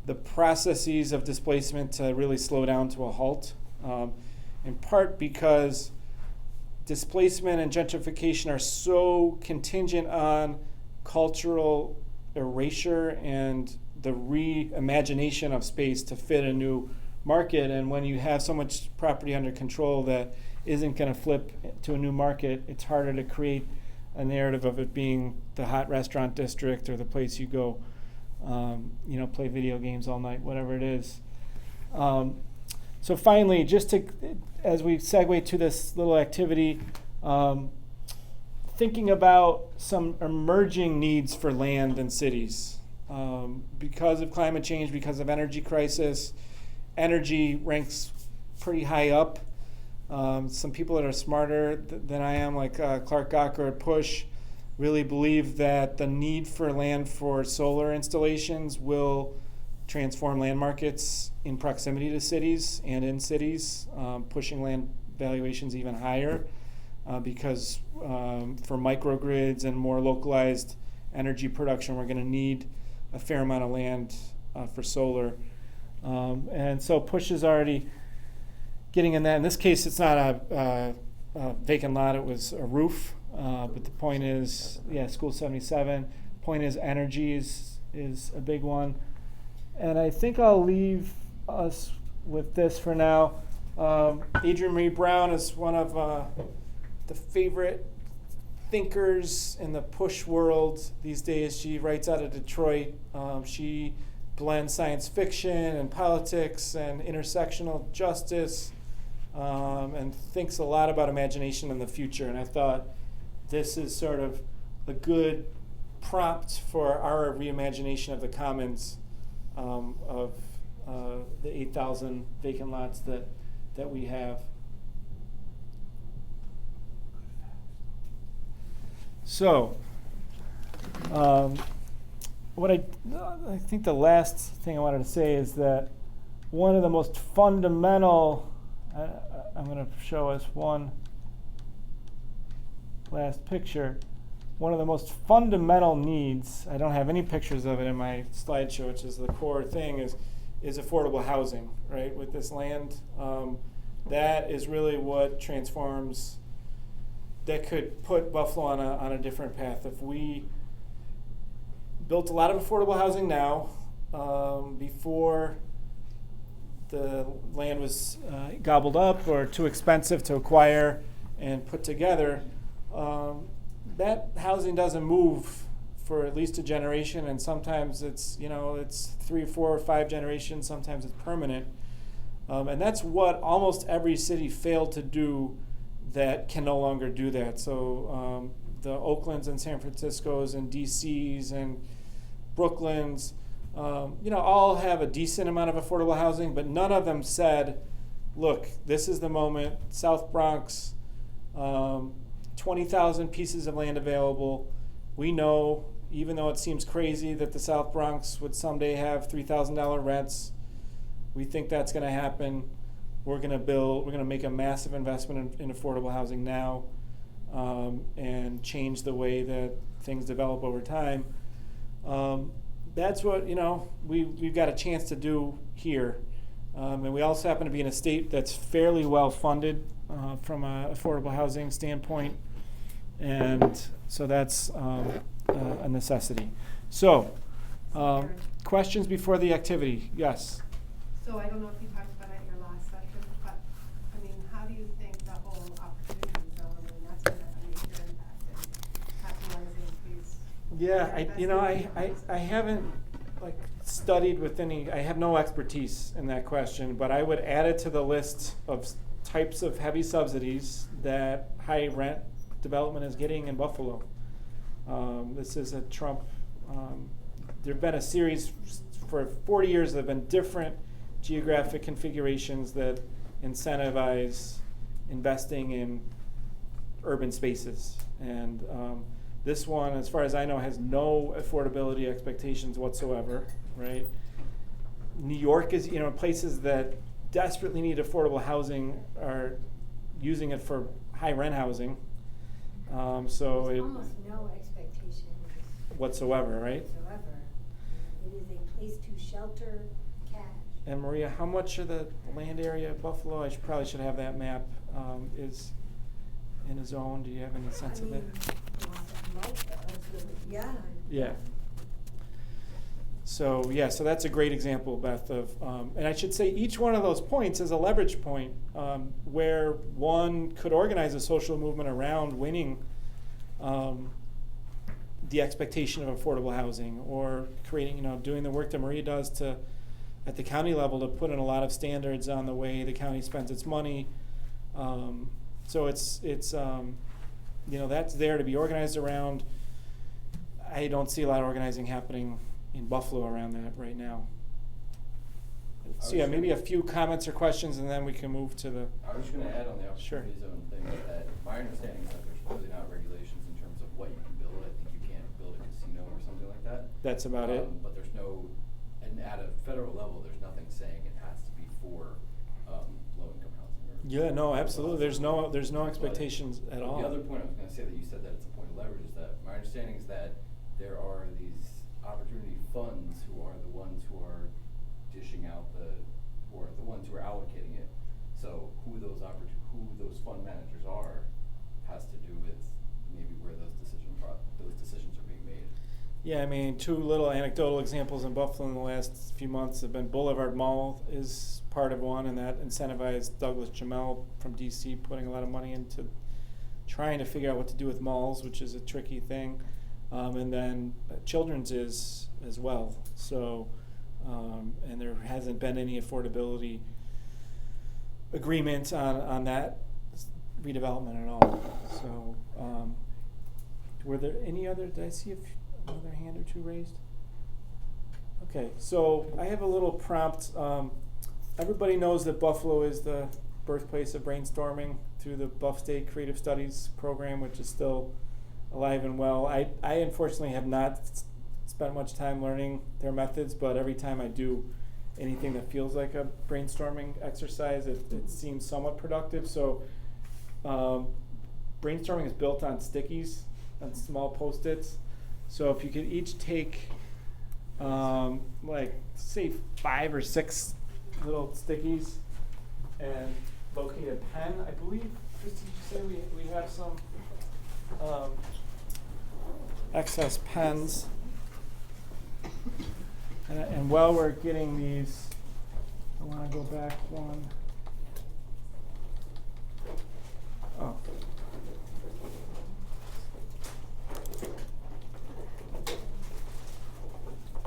the processes of displacement to really slow down to a halt. In part because displacement and gentrification are so contingent on cultural erasure and the reimagination of space to fit a new market. And when you have so much property under control that isn't going to flip to a new market, it's harder to create a narrative of it being the hot restaurant district or the place you go, play video games all night, whatever it is. So finally, as we segue to this little activity, thinking about some emerging needs for land in cities. Because of climate change, because of energy crisis, energy ranks pretty high up. Some people that are smarter than I am, like Clark Gawker at PUSH, really believe that the need for land for solar installations will transform land markets in proximity to cities and in cities, pushing land valuations even higher because for microgrids and more localized energy production, we're going to need a fair amount of land for solar. And so PUSH is already getting in that. In this case, it's not a vacant lot, it was a roof. But the point is, School 77. Point is energy is a big one. And I think I'll leave us with this for now. Adrienne Marie Brown is one of the favorite thinkers in the PUSH world these days. She writes out of Detroit. She blends science fiction and politics and intersectional justice and thinks a lot about imagination in the future. And I thought this is sort of a good prompt for our reimagination of the commons of the 8,000 vacant lots that we have. So, what I think the last thing I wanted to say is that one of the most fundamental, I'm going to show us one last picture. One of the most fundamental needs, I don't have any pictures of it in my slideshow, which is the core thing, is affordable housing, right? With this land, that is really what transforms, that could put Buffalo on a different path. If we built a lot of affordable housing now, before the land was gobbled up or too expensive to acquire and put together, that housing doesn't move for at least a generation, and sometimes it's 3, 4, or 5 generations, sometimes it's permanent. And that's what almost every city failed to do that can no longer do that. So the Oaklands and San Franciscos and DCs and Brooklyns, all have a decent amount of affordable housing, but none of them said, look, this is the moment. South Bronx, 20,000 pieces of land available. We know, even though it seems crazy that the South Bronx would someday have $3,000 rents, we think that's going to happen. We're going to make a massive investment in affordable housing now, and change the way that things develop over time. That's what, we've got a chance to do here. And we also happen to be in a state that's fairly well funded from an affordable housing standpoint. And so that's a necessity. So, questions before the activity? Yes. So I don't know if you talked about it at your last session, but I mean, how do you think the whole opportunity zone, I mean, that's going to have a major impact in capitalizing these? Yeah, I haven't studied with any, I have no expertise in that question, but I would add it to the list of types of heavy subsidies that high rent development is getting in Buffalo. This is a Trump, there have been a series for 40 years that have been different geographic configurations that incentivize investing in urban spaces. And this one, as far as I know, has no affordability expectations whatsoever, right? New York is, places that desperately need affordable housing are using it for high rent housing. So There's it almost no expectations whatsoever, right? whatsoever. It is a place to shelter cash. And Maria, how much of the land area of Buffalo, probably should have that map, is in a zone? Do you have any sense of it? Yeah. Yeah. So that's a great example, Beth, of, and I should say each one of those points is a leverage point where one could organize a social movement around winning the expectation of affordable housing, or creating, doing the work that Maria does at the county level to put in a lot of standards on the way the county spends its money. So it's that's there to be organized around. I don't see a lot of organizing happening in Buffalo around that right now. So yeah, maybe a few comments or questions, and then we can move to the. I was going to add on the opportunity zone thing that my understanding is that there's really not regulations in terms of what you can build. I think you can't build a casino or something like that. That's about it. But there's no, and at a federal level, there's nothing saying it has to be for low-income housing. Yeah, no, absolutely. There's no expectations at all. The other point I was going to say that you said that it's a point of leverage is that my understanding is that there are these opportunity funds who are the ones who are dishing out or the ones who are allocating it. So who those fund managers are has to do with maybe where those decisions are being made. Yeah, I mean, two little anecdotal examples in Buffalo in the last few months have been Boulevard Mall is part of one, and that incentivized Douglas Jamel from DC putting a lot of money into trying to figure out what to do with malls, which is a tricky thing. And then Children's is as well. So, and there hasn't been any affordability agreement on that redevelopment at all. So, were there any other, did I see another hand or two raised? Okay, so I have a little prompt. Everybody knows that Buffalo is the birthplace of brainstorming through the Buff State Creative Studies program, which is still alive and well. I unfortunately have not spent much time learning their methods, but every time I do anything that feels like a brainstorming exercise, it seems somewhat productive. So brainstorming is built on stickies, on small Post-its. So if you could each take say 5 or 6 little stickies and locate a pen. I believe, Kristen, did you say we have some excess pens? And while we're getting these, I want to go back one. Oh.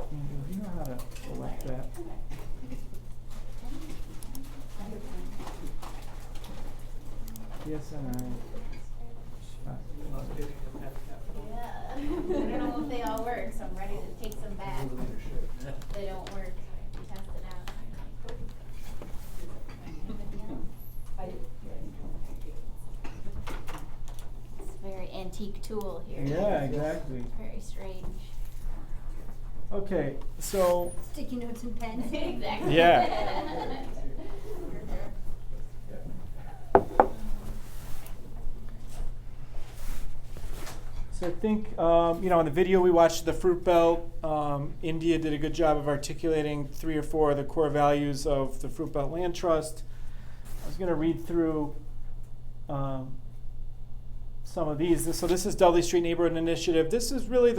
Do you know how to select that? Yes, and I. Yeah. I don't know if they all work, so I'm ready to take some back. If they don't work, test it out. antique tool here. Yeah, exactly. Very strange. Okay, so. Sticky notes and pens. Exactly. Yeah. So I think, in the video we watched, the Fruit Belt, India did a good job of articulating 3 or 4 of the core values of the Fruit Belt Land Trust. I was going to read through some of these. So this is Dudley Street Neighborhood Initiative. This is really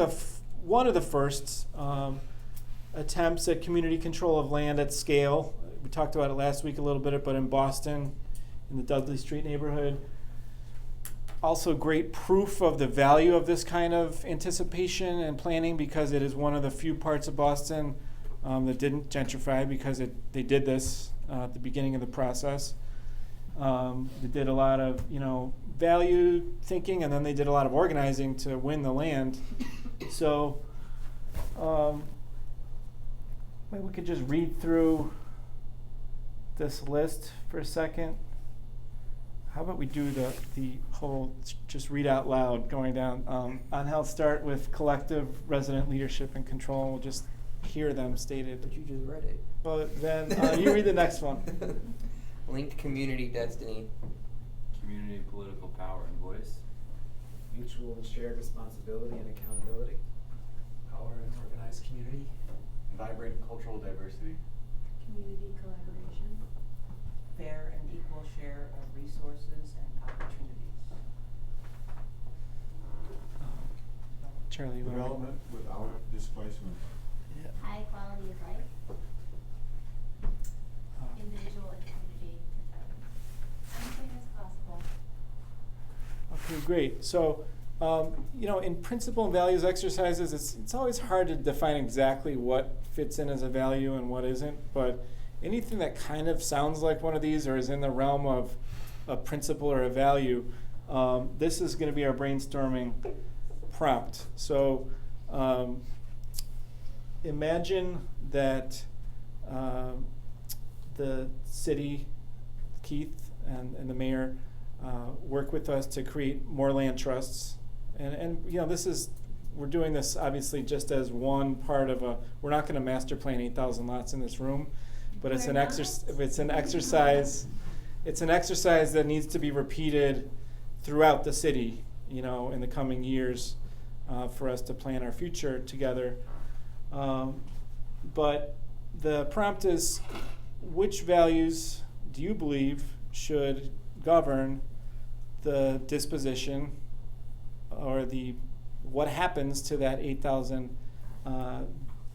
one of the first attempts at community control of land at scale. We talked about it last week a little bit, but in Boston, in the Dudley Street neighborhood. Also great proof of the value of this kind of anticipation and planning, because it is one of the few parts of Boston that didn't gentrify, because they did this at the beginning of the process. They did a lot of value thinking, and then they did a lot of organizing to win the land. So maybe we could just read through this list for a second. How about we do the whole, just read out loud going down. I'll start with collective resident leadership and control, and we'll just hear them stated. But you just read it. Well, then you read the next one. Linked community destiny. Community political power and voice. Mutual and shared responsibility and accountability. Power and organized community. Vibrant cultural diversity. Community collaboration. Fair and equal share of resources and opportunities. Charlie, Development without displacement. Yeah. High quality of life. Individual and community development. Anything that's possible. Okay, great. So, in principle and values exercises, it's always hard to define exactly what fits in as a value and what isn't, but anything that kind of sounds like one of these or is in the realm of a principle or a value, this is going to be our brainstorming prompt. So imagine that the city, Keith and the mayor, work with us to create more land trusts. And we're doing this obviously just as one part of we're not going to master plan 8,000 lots in this room. But it's an exercise. It's an exercise that needs to be repeated throughout the city, in the coming years, for us to plan our future together. But the prompt is: which values do you believe should govern the disposition or what happens to that 8,000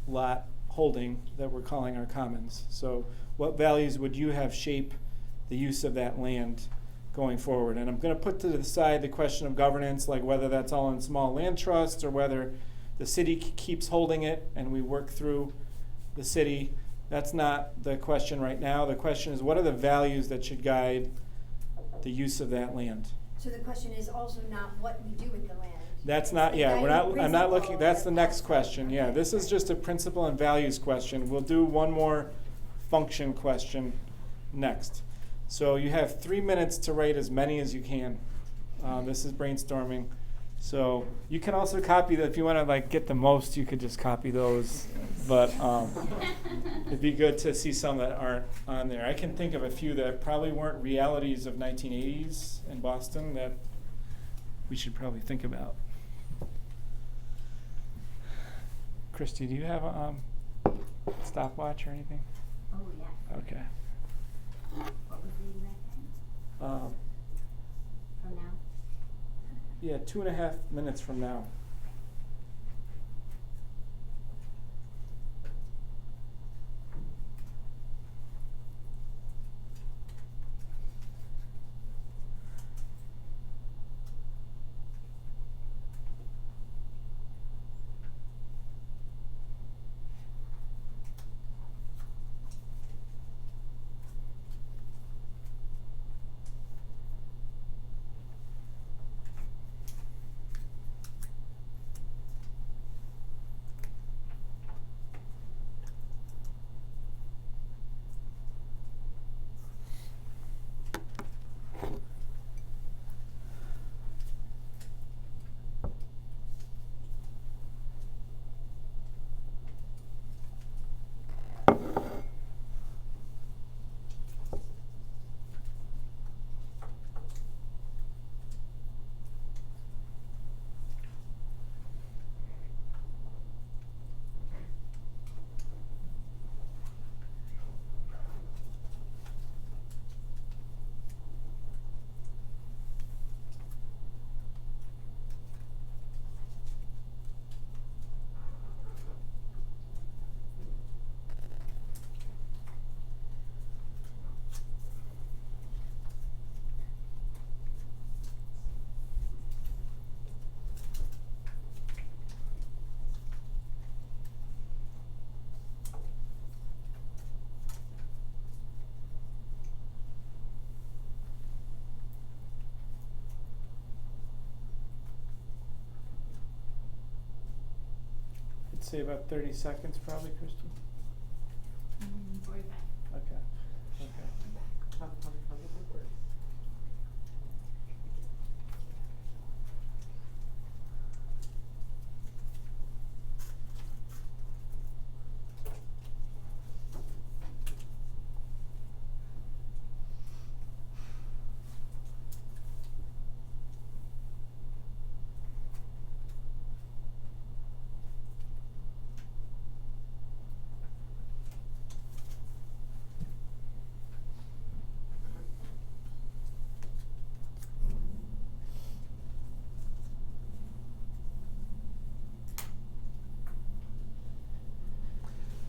lot holding that we're calling our commons? So what values would you have shape the use of that land going forward? And I'm going to put to the side the question of governance, like whether that's all in small land trusts or whether the city keeps holding it and we work through the city. That's not the question right now. The question is, what are the values that should guide the use of that land? So the question is also not what we do with the land. That's not, I'm not looking, that's the next question. Yeah, this is just a principle and values question. We'll do one more function question next. So you have 3 minutes to write as many as you can. This is brainstorming. So you can also copy that. If you want to get the most, you could just copy those. But it'd be good to see some that aren't on there. I can think of a few that probably weren't realities of 1980s in Boston that we should probably think about. Christy, do you have a stopwatch or anything? Oh, yeah. Okay. What was the exact time? From now? Yeah, 2.5 minutes from now. say about 30 seconds probably, Crystal? 45. Okay.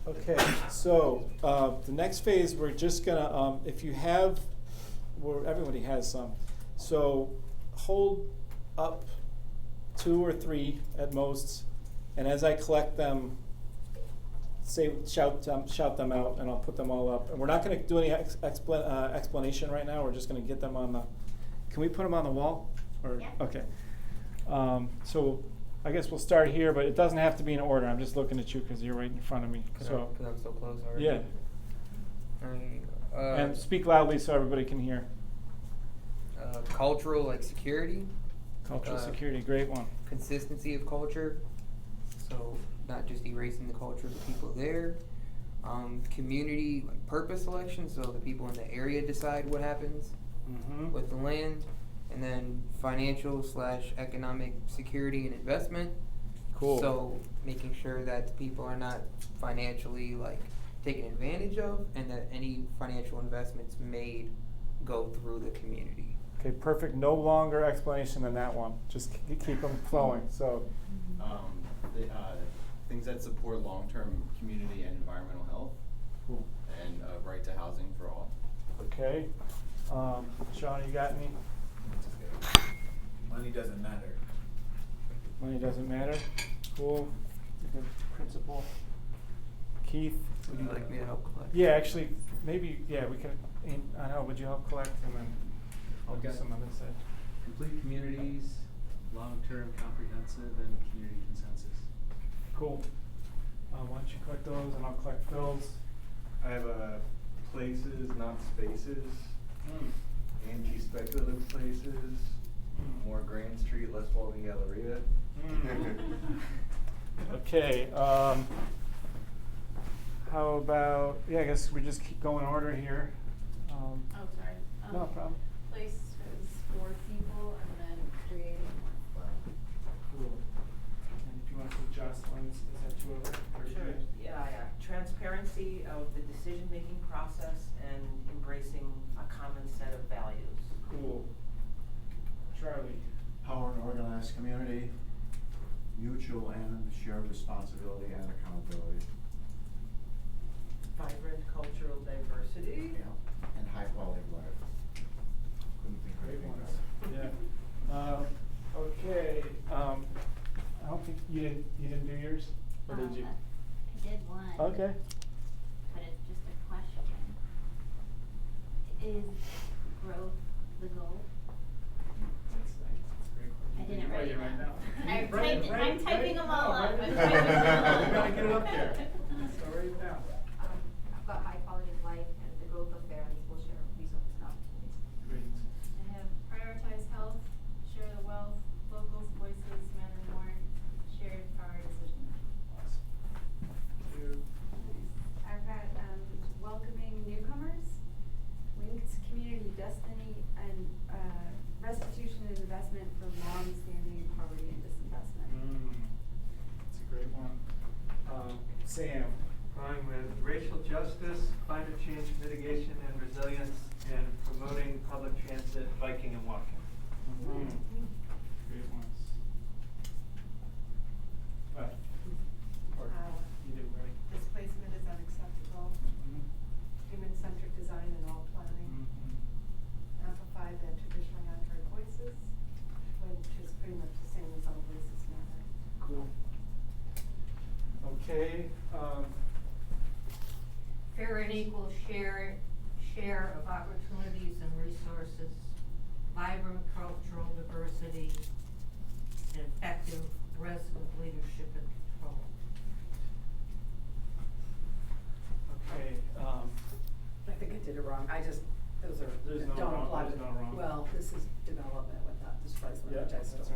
Okay, so the next phase, we're just gonna, if you have, everybody has some, so hold up 2 or 3 at most, and as I collect them, shout them out, and I'll put them all up. And we're not gonna do any explanation right now. We're just gonna get them on the. Can we put them on the wall? Or yeah. Okay. So I guess we'll start here, but it doesn't have to be in order. I'm just looking at you because you're right in front of me. Because I'm so close already. Yeah. And speak loudly so everybody can hear. Cultural security. Cultural security, great one. Consistency of culture. So not just erasing the culture of the people there. Community purpose selection, so the people in the area decide what happens with the land. And then financial/economic security and investment. Cool. So making sure that the people are not financially taken advantage of, and that any financial investments made go through the community. Okay, perfect. No longer explanation than that one. Just keep them flowing. So, things that support long-term community and environmental health. Cool. And right to housing for all. Okay. Sean, you got any? Money doesn't matter. Money doesn't matter. Cool. Good principle. Keith, would you like me to help collect? Yeah, actually, maybe. Yeah, we can. I know. Would you help collect, and then I'll do some on this side. Complete communities, long-term, comprehensive, and community consensus. Cool. Why don't you collect those, and I'll collect Phil's. I have places, not spaces. Anti-speculative places. More Grand Street, less Walden Galleria. Okay. How about? Yeah, I guess we just keep going in order here. Oh, sorry. No problem. Place is for people, and then creating workflow. Cool. And if you want to put Jocelyn's, is that too over? Sure. Yeah. Transparency of the decision-making process and embracing a common set of values. Cool. Charlie. Power and organized community, mutual and shared responsibility and accountability. Vibrant cultural diversity. Yeah. And high quality of life. Couldn't think of Great anything ones. better. Yeah. Okay. I don't think you didn't do yours, or did you? I did one. Okay. But it's just a question. Is growth the goal? That's great. I didn't write it right down. now. I'm typing them all up. You gotta get it up there. So write it down. I've got high quality of life and the growth of fair and equal share of resources and opportunities. Great. I have prioritize health, share the wealth, locals' voices matter more, shared power decision making. Awesome. Thank you. I've got welcoming newcomers, linked community destiny, and restitution and investment for long-standing poverty and disinvestment. That's a great one. Sam. Going with racial justice, climate change mitigation and resilience, and promoting public transit, biking and walking. Great ones. You did right. Displacement is unacceptable. Human-centric design in all planning. Amplify the traditionally unheard voices, which is pretty much the same as all voices matter. Cool. Okay. Fair and equal share of opportunities and resources, vibrant cultural diversity, and effective resident leadership and control. Okay, I think I did it wrong. Those are, There's no don't wrong- apply there's to, no wrong. well, this is development without displacement, yeah, which I that's still. all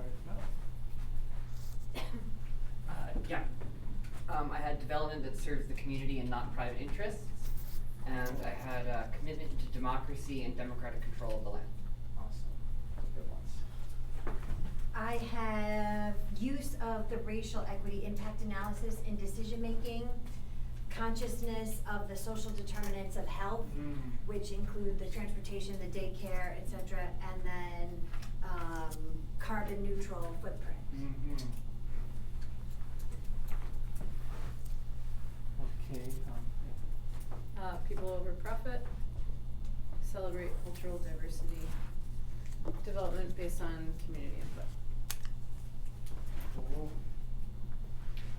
right. Yeah. I had development that serves the community and not private interests. And I had a commitment to democracy and democratic control of the land. Awesome. Good ones. I have use of the racial equity impact analysis in decision-making, consciousness of the social determinants of health, which include the transportation, the daycare, et cetera, and then carbon neutral footprint. Okay, People over profit, celebrate cultural diversity, development based on community input. Cool.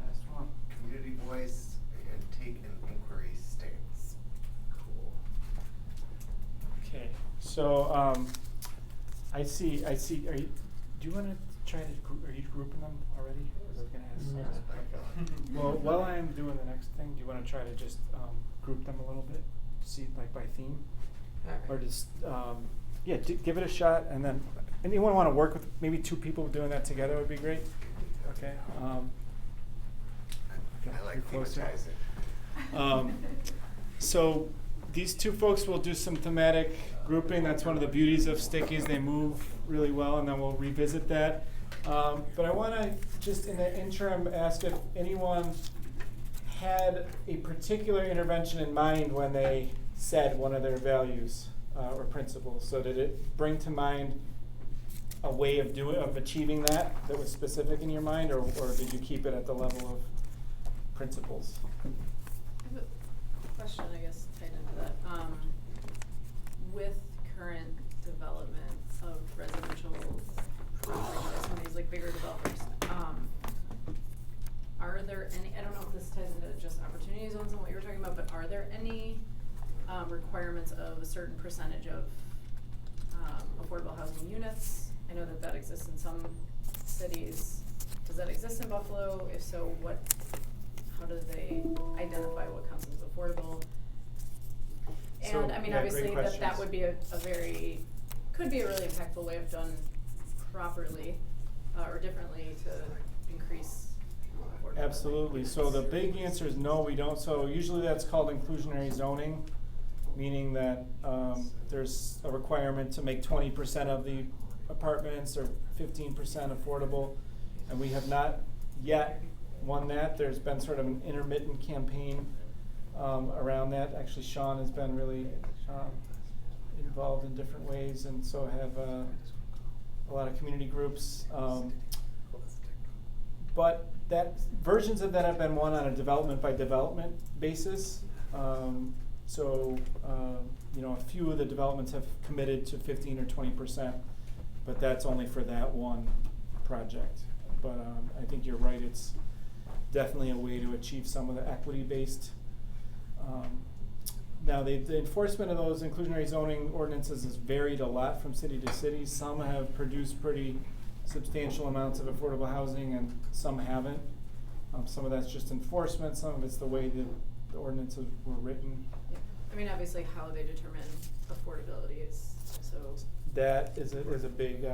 Last one. Community voice and take an inquiry stance. Cool. Okay, so, I see, are you, do you wanna try to, are you grouping them already? Or are we gonna ask? Well, while I'm doing the next thing, do you wanna try to just, group them a little bit? See, like by theme? Alright. Or just, yeah, give it a shot, and then, anyone wanna work with, maybe two people doing that together would be great? Okay, okay, I like you're closer. thematizing. So these two folks will do some thematic grouping. That's one of the beauties of stickies. They move really well, and then we'll revisit that. But I want to just in the interim ask if anyone had a particular intervention in mind when they said one of their values or principles. So did it bring to mind a way of achieving that was specific in your mind, or did you keep it at the level of principles? I have a question, I guess, tied into that. With current development of residential property by some of these like bigger developers, are there any, I don't know if this ties into just opportunity zones and what you were talking about, but are there any requirements of a certain percentage of affordable housing units? I know that exists in some cities. Does that exist in Buffalo? If so, how do they identify what counts as affordable? So, And I mean, yeah, obviously great that would be could be a really impactful way if done properly or differently to increase affordability. Absolutely. So the big answer is no, we don't. So usually that's called inclusionary zoning, meaning that there's a requirement to make 20% of the apartments or 15% affordable, and we have not yet won that. There's been sort of an intermittent campaign around that. Actually, Sean has been really involved in different ways, and so have a lot of community groups. But versions of that have been won on a development by development basis. A few of the developments have committed to 15 or 20%, but that's only for that one project. But I think you're right, it's definitely a way to achieve some of the equity-based. Now, the enforcement of those inclusionary zoning ordinances has varied a lot from city to city. Some have produced pretty substantial amounts of affordable housing, and some haven't. Some of that's just enforcement, some of it's the way the ordinances were written. Yeah. I mean, obviously how they determine affordability is so. That is a big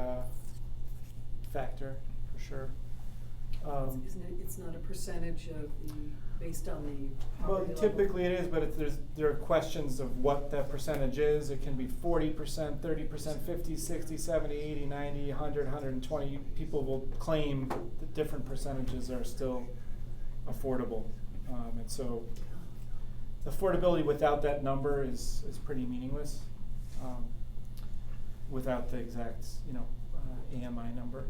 factor, for sure. It's not a percentage of based on the Well, poverty level? typically it is, but there are questions of what that percentage is. It can be 40%, 30%, 50, 60, 70, 80, 90, 100, 120. People will claim that different percentages are still affordable. And so affordability without that number is pretty meaningless, without the exact, AMI number.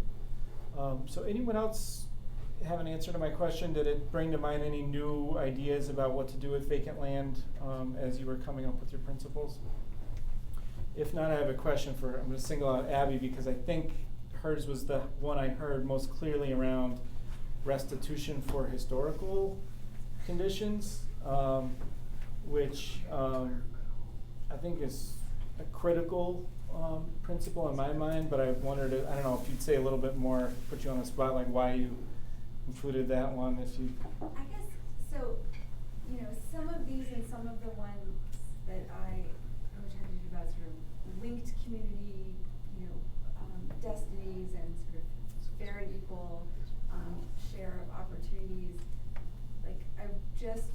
So anyone else have an answer to my question? Did it bring to mind any new ideas about what to do with vacant land as you were coming up with your principles? If not, I have a question I'm going to single out Abby, because I think hers was the one I heard most clearly around restitution for historical conditions, which I think is a critical principle in my mind, but I wondered, I don't know if you'd say a little bit more, put you on the spot, like why you included that one, if you. I guess, so you know, some of these and some of the ones that I was trying to do about sort of linked community, you know, destinies and sort of fair and equal share of opportunities. Like, I just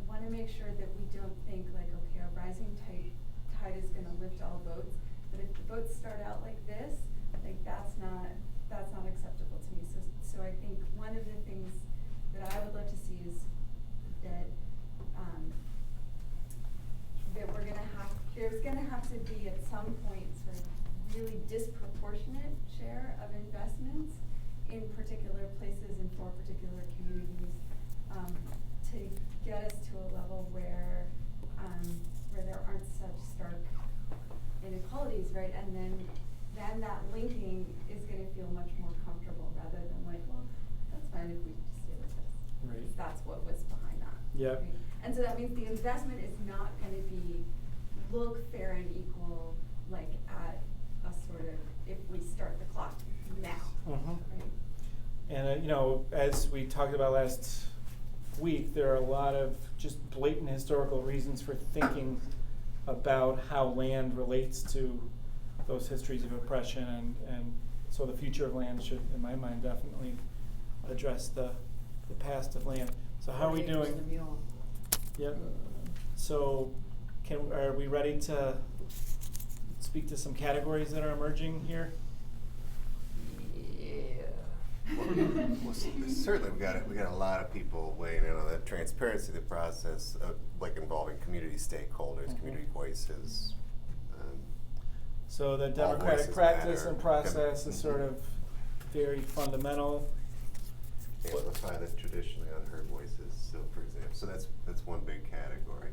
want to make sure that we don't think like, okay, a rising tide is going to lift all boats. But if the boats start out like this, like that's not acceptable to me. So I think one of the things that I would love to see is that that there's gonna have to be at some point sort of really disproportionate share of investments in particular places and for particular communities to get us to a level where there aren't such stark inequalities, right? And then that linking is gonna feel much more comfortable rather than like, well, that's fine if we just stay with this. Right. Because that's what was behind that. Yep. Right? And so that means the investment is not gonna look fair and equal, like at a sort of, if we start the clock now, right? And you know, as we talked about last week, there are a lot of just blatant historical reasons for thinking about how land relates to those histories of oppression, and so the future of land should, in my mind, definitely address the past of land. So how are we doing? Yep. So are we ready to speak to some categories that are emerging here? Well, certainly we got a lot of people weighing in on the transparency of the process, like involving community stakeholders, community voices. So the democratic practice and process is sort of very fundamental. Amplify the traditionally unheard voices. So, for example, that's one big category.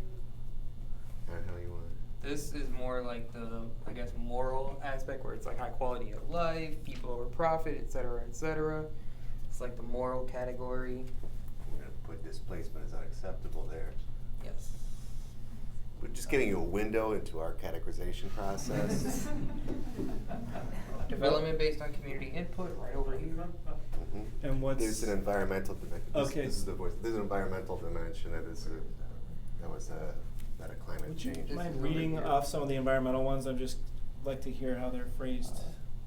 And how you want it? This is more like the, I guess, moral aspect where it's like high quality of life, people over profit, et cetera, et cetera. It's like the moral category. We're going to put displacement as unacceptable there. Yes. We're just getting you a window into our categorization process. Development based on community input, right over here. And what's... There's an environmental dimension. Okay. This is the voice. There's an environmental dimension that was a climate change. Would you mind reading off some of the environmental ones? I'd just like to hear how they're phrased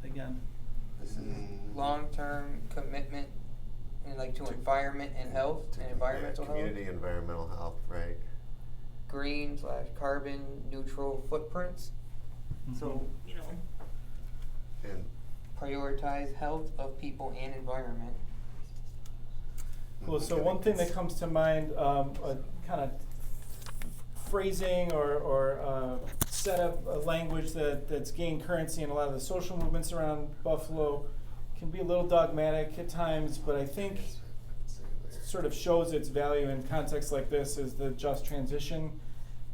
again. This is long-term commitment to environment and health and environmental health. Community environmental health, right? Green/carbon neutral footprints. So, and prioritize health of people and environment. Cool. So one thing that comes to mind, a kind of phrasing or set up a language that's gained currency in a lot of the social movements around Buffalo, can be a little dogmatic at times, but I think sort of shows its value in contexts like this is the just transition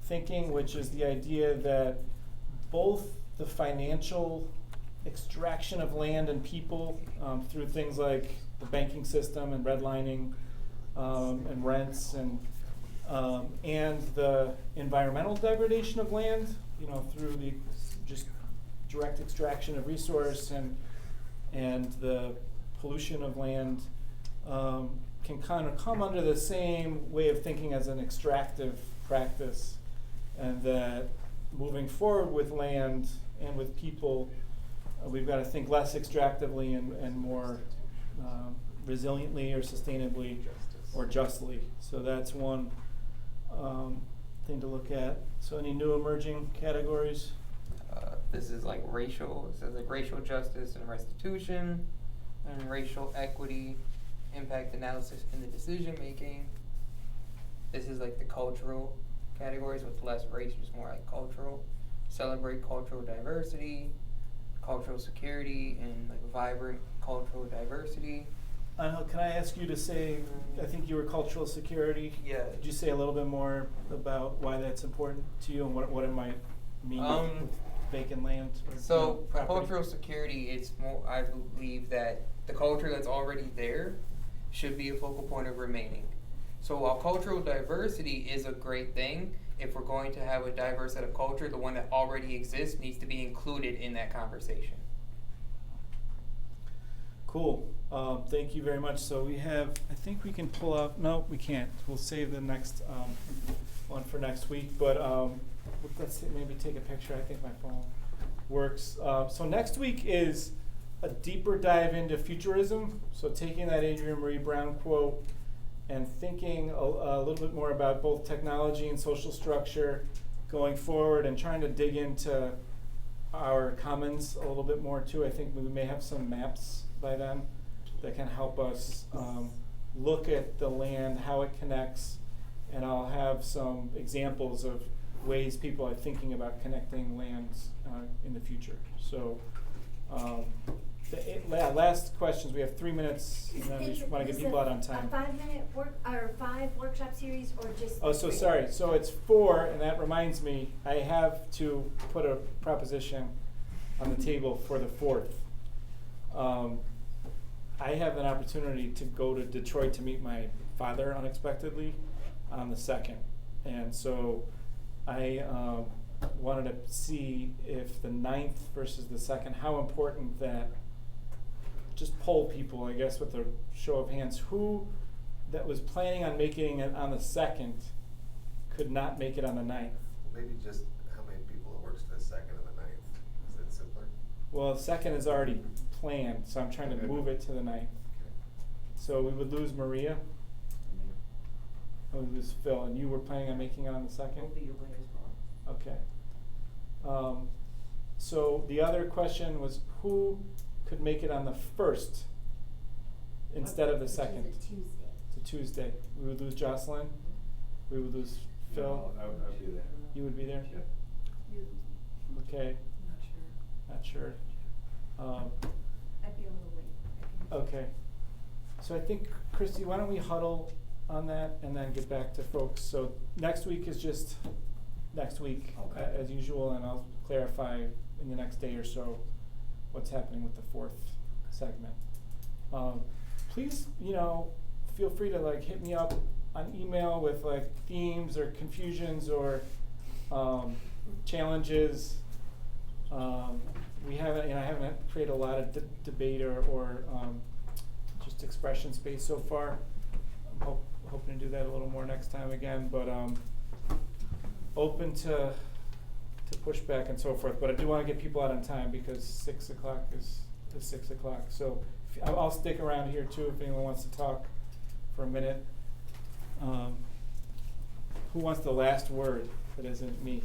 thinking, which is the idea that both the financial extraction of land and people through things like the banking system and redlining and rents and the environmental degradation of land, through the just direct extraction of resource and the pollution of land, can kind of come under the same way of thinking as an extractive practice, and that moving forward with land and with people, we've got to think less extractively and more resiliently or sustainably or justly. So that's one thing to look at. So any new emerging categories? This is like racial. It says like racial justice and restitution, and racial equity, impact analysis in the decision making. This is like the cultural categories with less race, just more like cultural. Celebrate cultural diversity, cultural security, and like vibrant cultural diversity. Can I ask you to say, I think you were cultural security. Yeah. Could you say a little bit more about why that's important to you and what it might mean with vacant land? So cultural security, it's more, I believe that the culture that's already there should be a focal point of remaining. So while cultural diversity is a great thing, if we're going to have a diverse set of culture, the one that already exists needs to be included in that conversation. Cool. Thank you very much. So we have, I think we can pull up, no, we can't. We'll save the next one for next week. But let's maybe take a picture. I think my phone works. So next week is a deeper dive into futurism. So taking that Adrienne Marie Brown quote and thinking a little bit more about both technology and social structure going forward, and trying to dig into our commons a little bit more too. I think we may have some maps by then that can help us look at the land, how it connects, and I'll have some examples of ways people are thinking about connecting lands in the future. So last questions, we have 3 minutes, and then we just want to get people out on time. A 5-minute work, or 5 workshop series, or just? Oh, so 3? sorry. So it's 4, and that reminds me, I have to put a proposition on the table for the 4th. I have an opportunity to go to Detroit to meet my father unexpectedly on the 2nd. And so I wanted to see if the 9th versus the 2nd, how important that, just poll people, I guess, with a show of hands, who that was planning on making it on the 2nd could not make it on the 9th. Maybe just how many people it works to the 2nd and the 9th. Is it simpler? Well, the 2nd is already planned, so I'm trying to move it to the 9th. So we would lose Maria. And we lose Phil. And you were planning on making it on the 2nd? I'll be away as well. Okay. So the other question was, who could make it on the 1st instead of the 2nd? Which is a Tuesday. It's a Tuesday. We would lose Jocelyn. We would lose Phil. No, I would be there. You would be there? Yeah. Okay. Not sure. I'd be a little late. Okay. So I think, Christy, why don't we huddle on that and then get back to folks. So next week is just next week, as usual, and I'll clarify in the next day or so what's happening with the 4th segment. Please, feel free to hit me up on email with themes or confusions or challenges. We haven't, I haven't created a lot of debate or just expression space so far. I'm hoping to do that a little more next time again, but open to pushback and so forth. But I do want to get people out on time because 6 o'clock is 6 o'clock. So I'll stick around here too if anyone wants to talk for a minute. Who wants the last word that isn't me?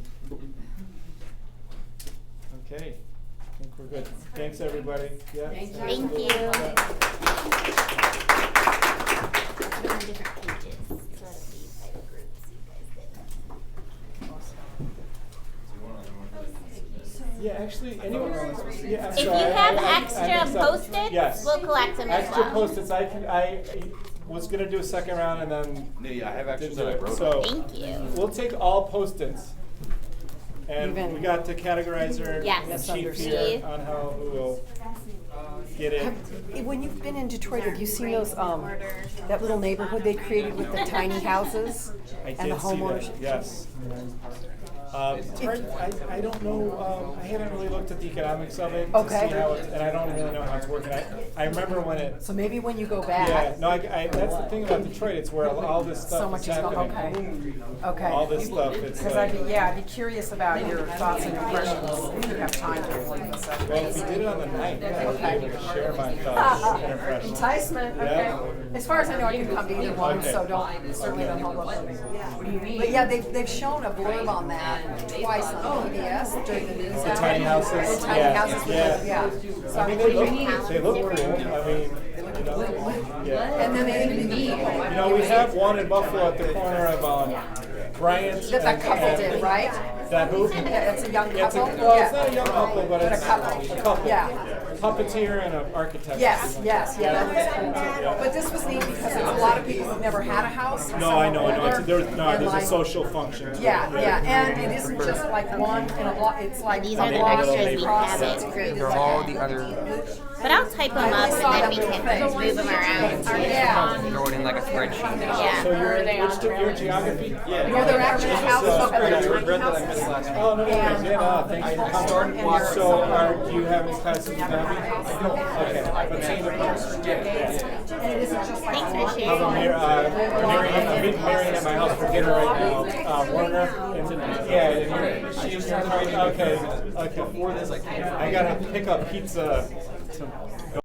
Okay. I think we're good. Thanks, everybody. Yeah. Thank you. Yeah. Put them on different pages, so that'll be by the group, so you guys get. Yeah, actually, anyone? Yeah, I'm If you sorry, have I extra mixed up. Post-its, Yes. we'll collect them as Extra well. Post-its. I was gonna do a second round and then. Yeah, I have extras didn't do that I it. wrote So Thank you. we'll take all Post-its. And Even- we got the categorizer Yes. sheet here on how who will get it. When you've been in Detroit, have you seen those, that little neighborhood they created with the tiny houses I and the did see homeowners? that, yes. It's hard, I don't know, I haven't really looked at the economics of it to Okay. see how it's, and I don't really know how it's working. I remember when it. So maybe when you go back. Yeah, no, that's the thing about Detroit, it's where all this stuff So much is is going, happening. okay. All this stuff, it's Because like. I'd be curious about your thoughts and impressions if you have time to look at this. Well, if we did it on the 9th, I'd be able to share my thoughts and impressions. Enticement, okay. Yeah. As far as I know, I can come to either one, Okay. so certainly don't hold up for me. But yeah, they've shown a blurb on that twice on PBS during the news. The tiny houses, The tiny yeah, houses, yeah. So I mean, they look cool, I mean, yeah. And then they interviewed the people. We have one in Buffalo at the corner of Bryant. That couple did, right? That who? Yeah, it's a young It's couple. well, it's not a young couple, but But it's a couple. a couple. Yeah. Puppeteer and an architect. Yes, yeah, that is cool too. Yeah. But this was neat because there's a lot of people who've never had a house. No, I know. Older, There's and a social function. to it. Yeah, and it isn't just like one in a block, it's like These a are the block extras we across have it. in groups. They're all the other. But I'll type them up and then we can move them around. Yeah. Throw it in like a spreadsheet. Yeah. So your geography? Yeah, they're actually houses up great. at I the regret that I tiny missed houses. last week. Oh, no worries. Yeah, no, thanks for coming. started watching So, do you have any classes with Abby? Okay. And it isn't just like Thanks for one. sharing. How about I'm meeting Marion at my house for dinner right now. Warner. Yeah, she just started right now. Okay. Before this, I gotta pick up pizza.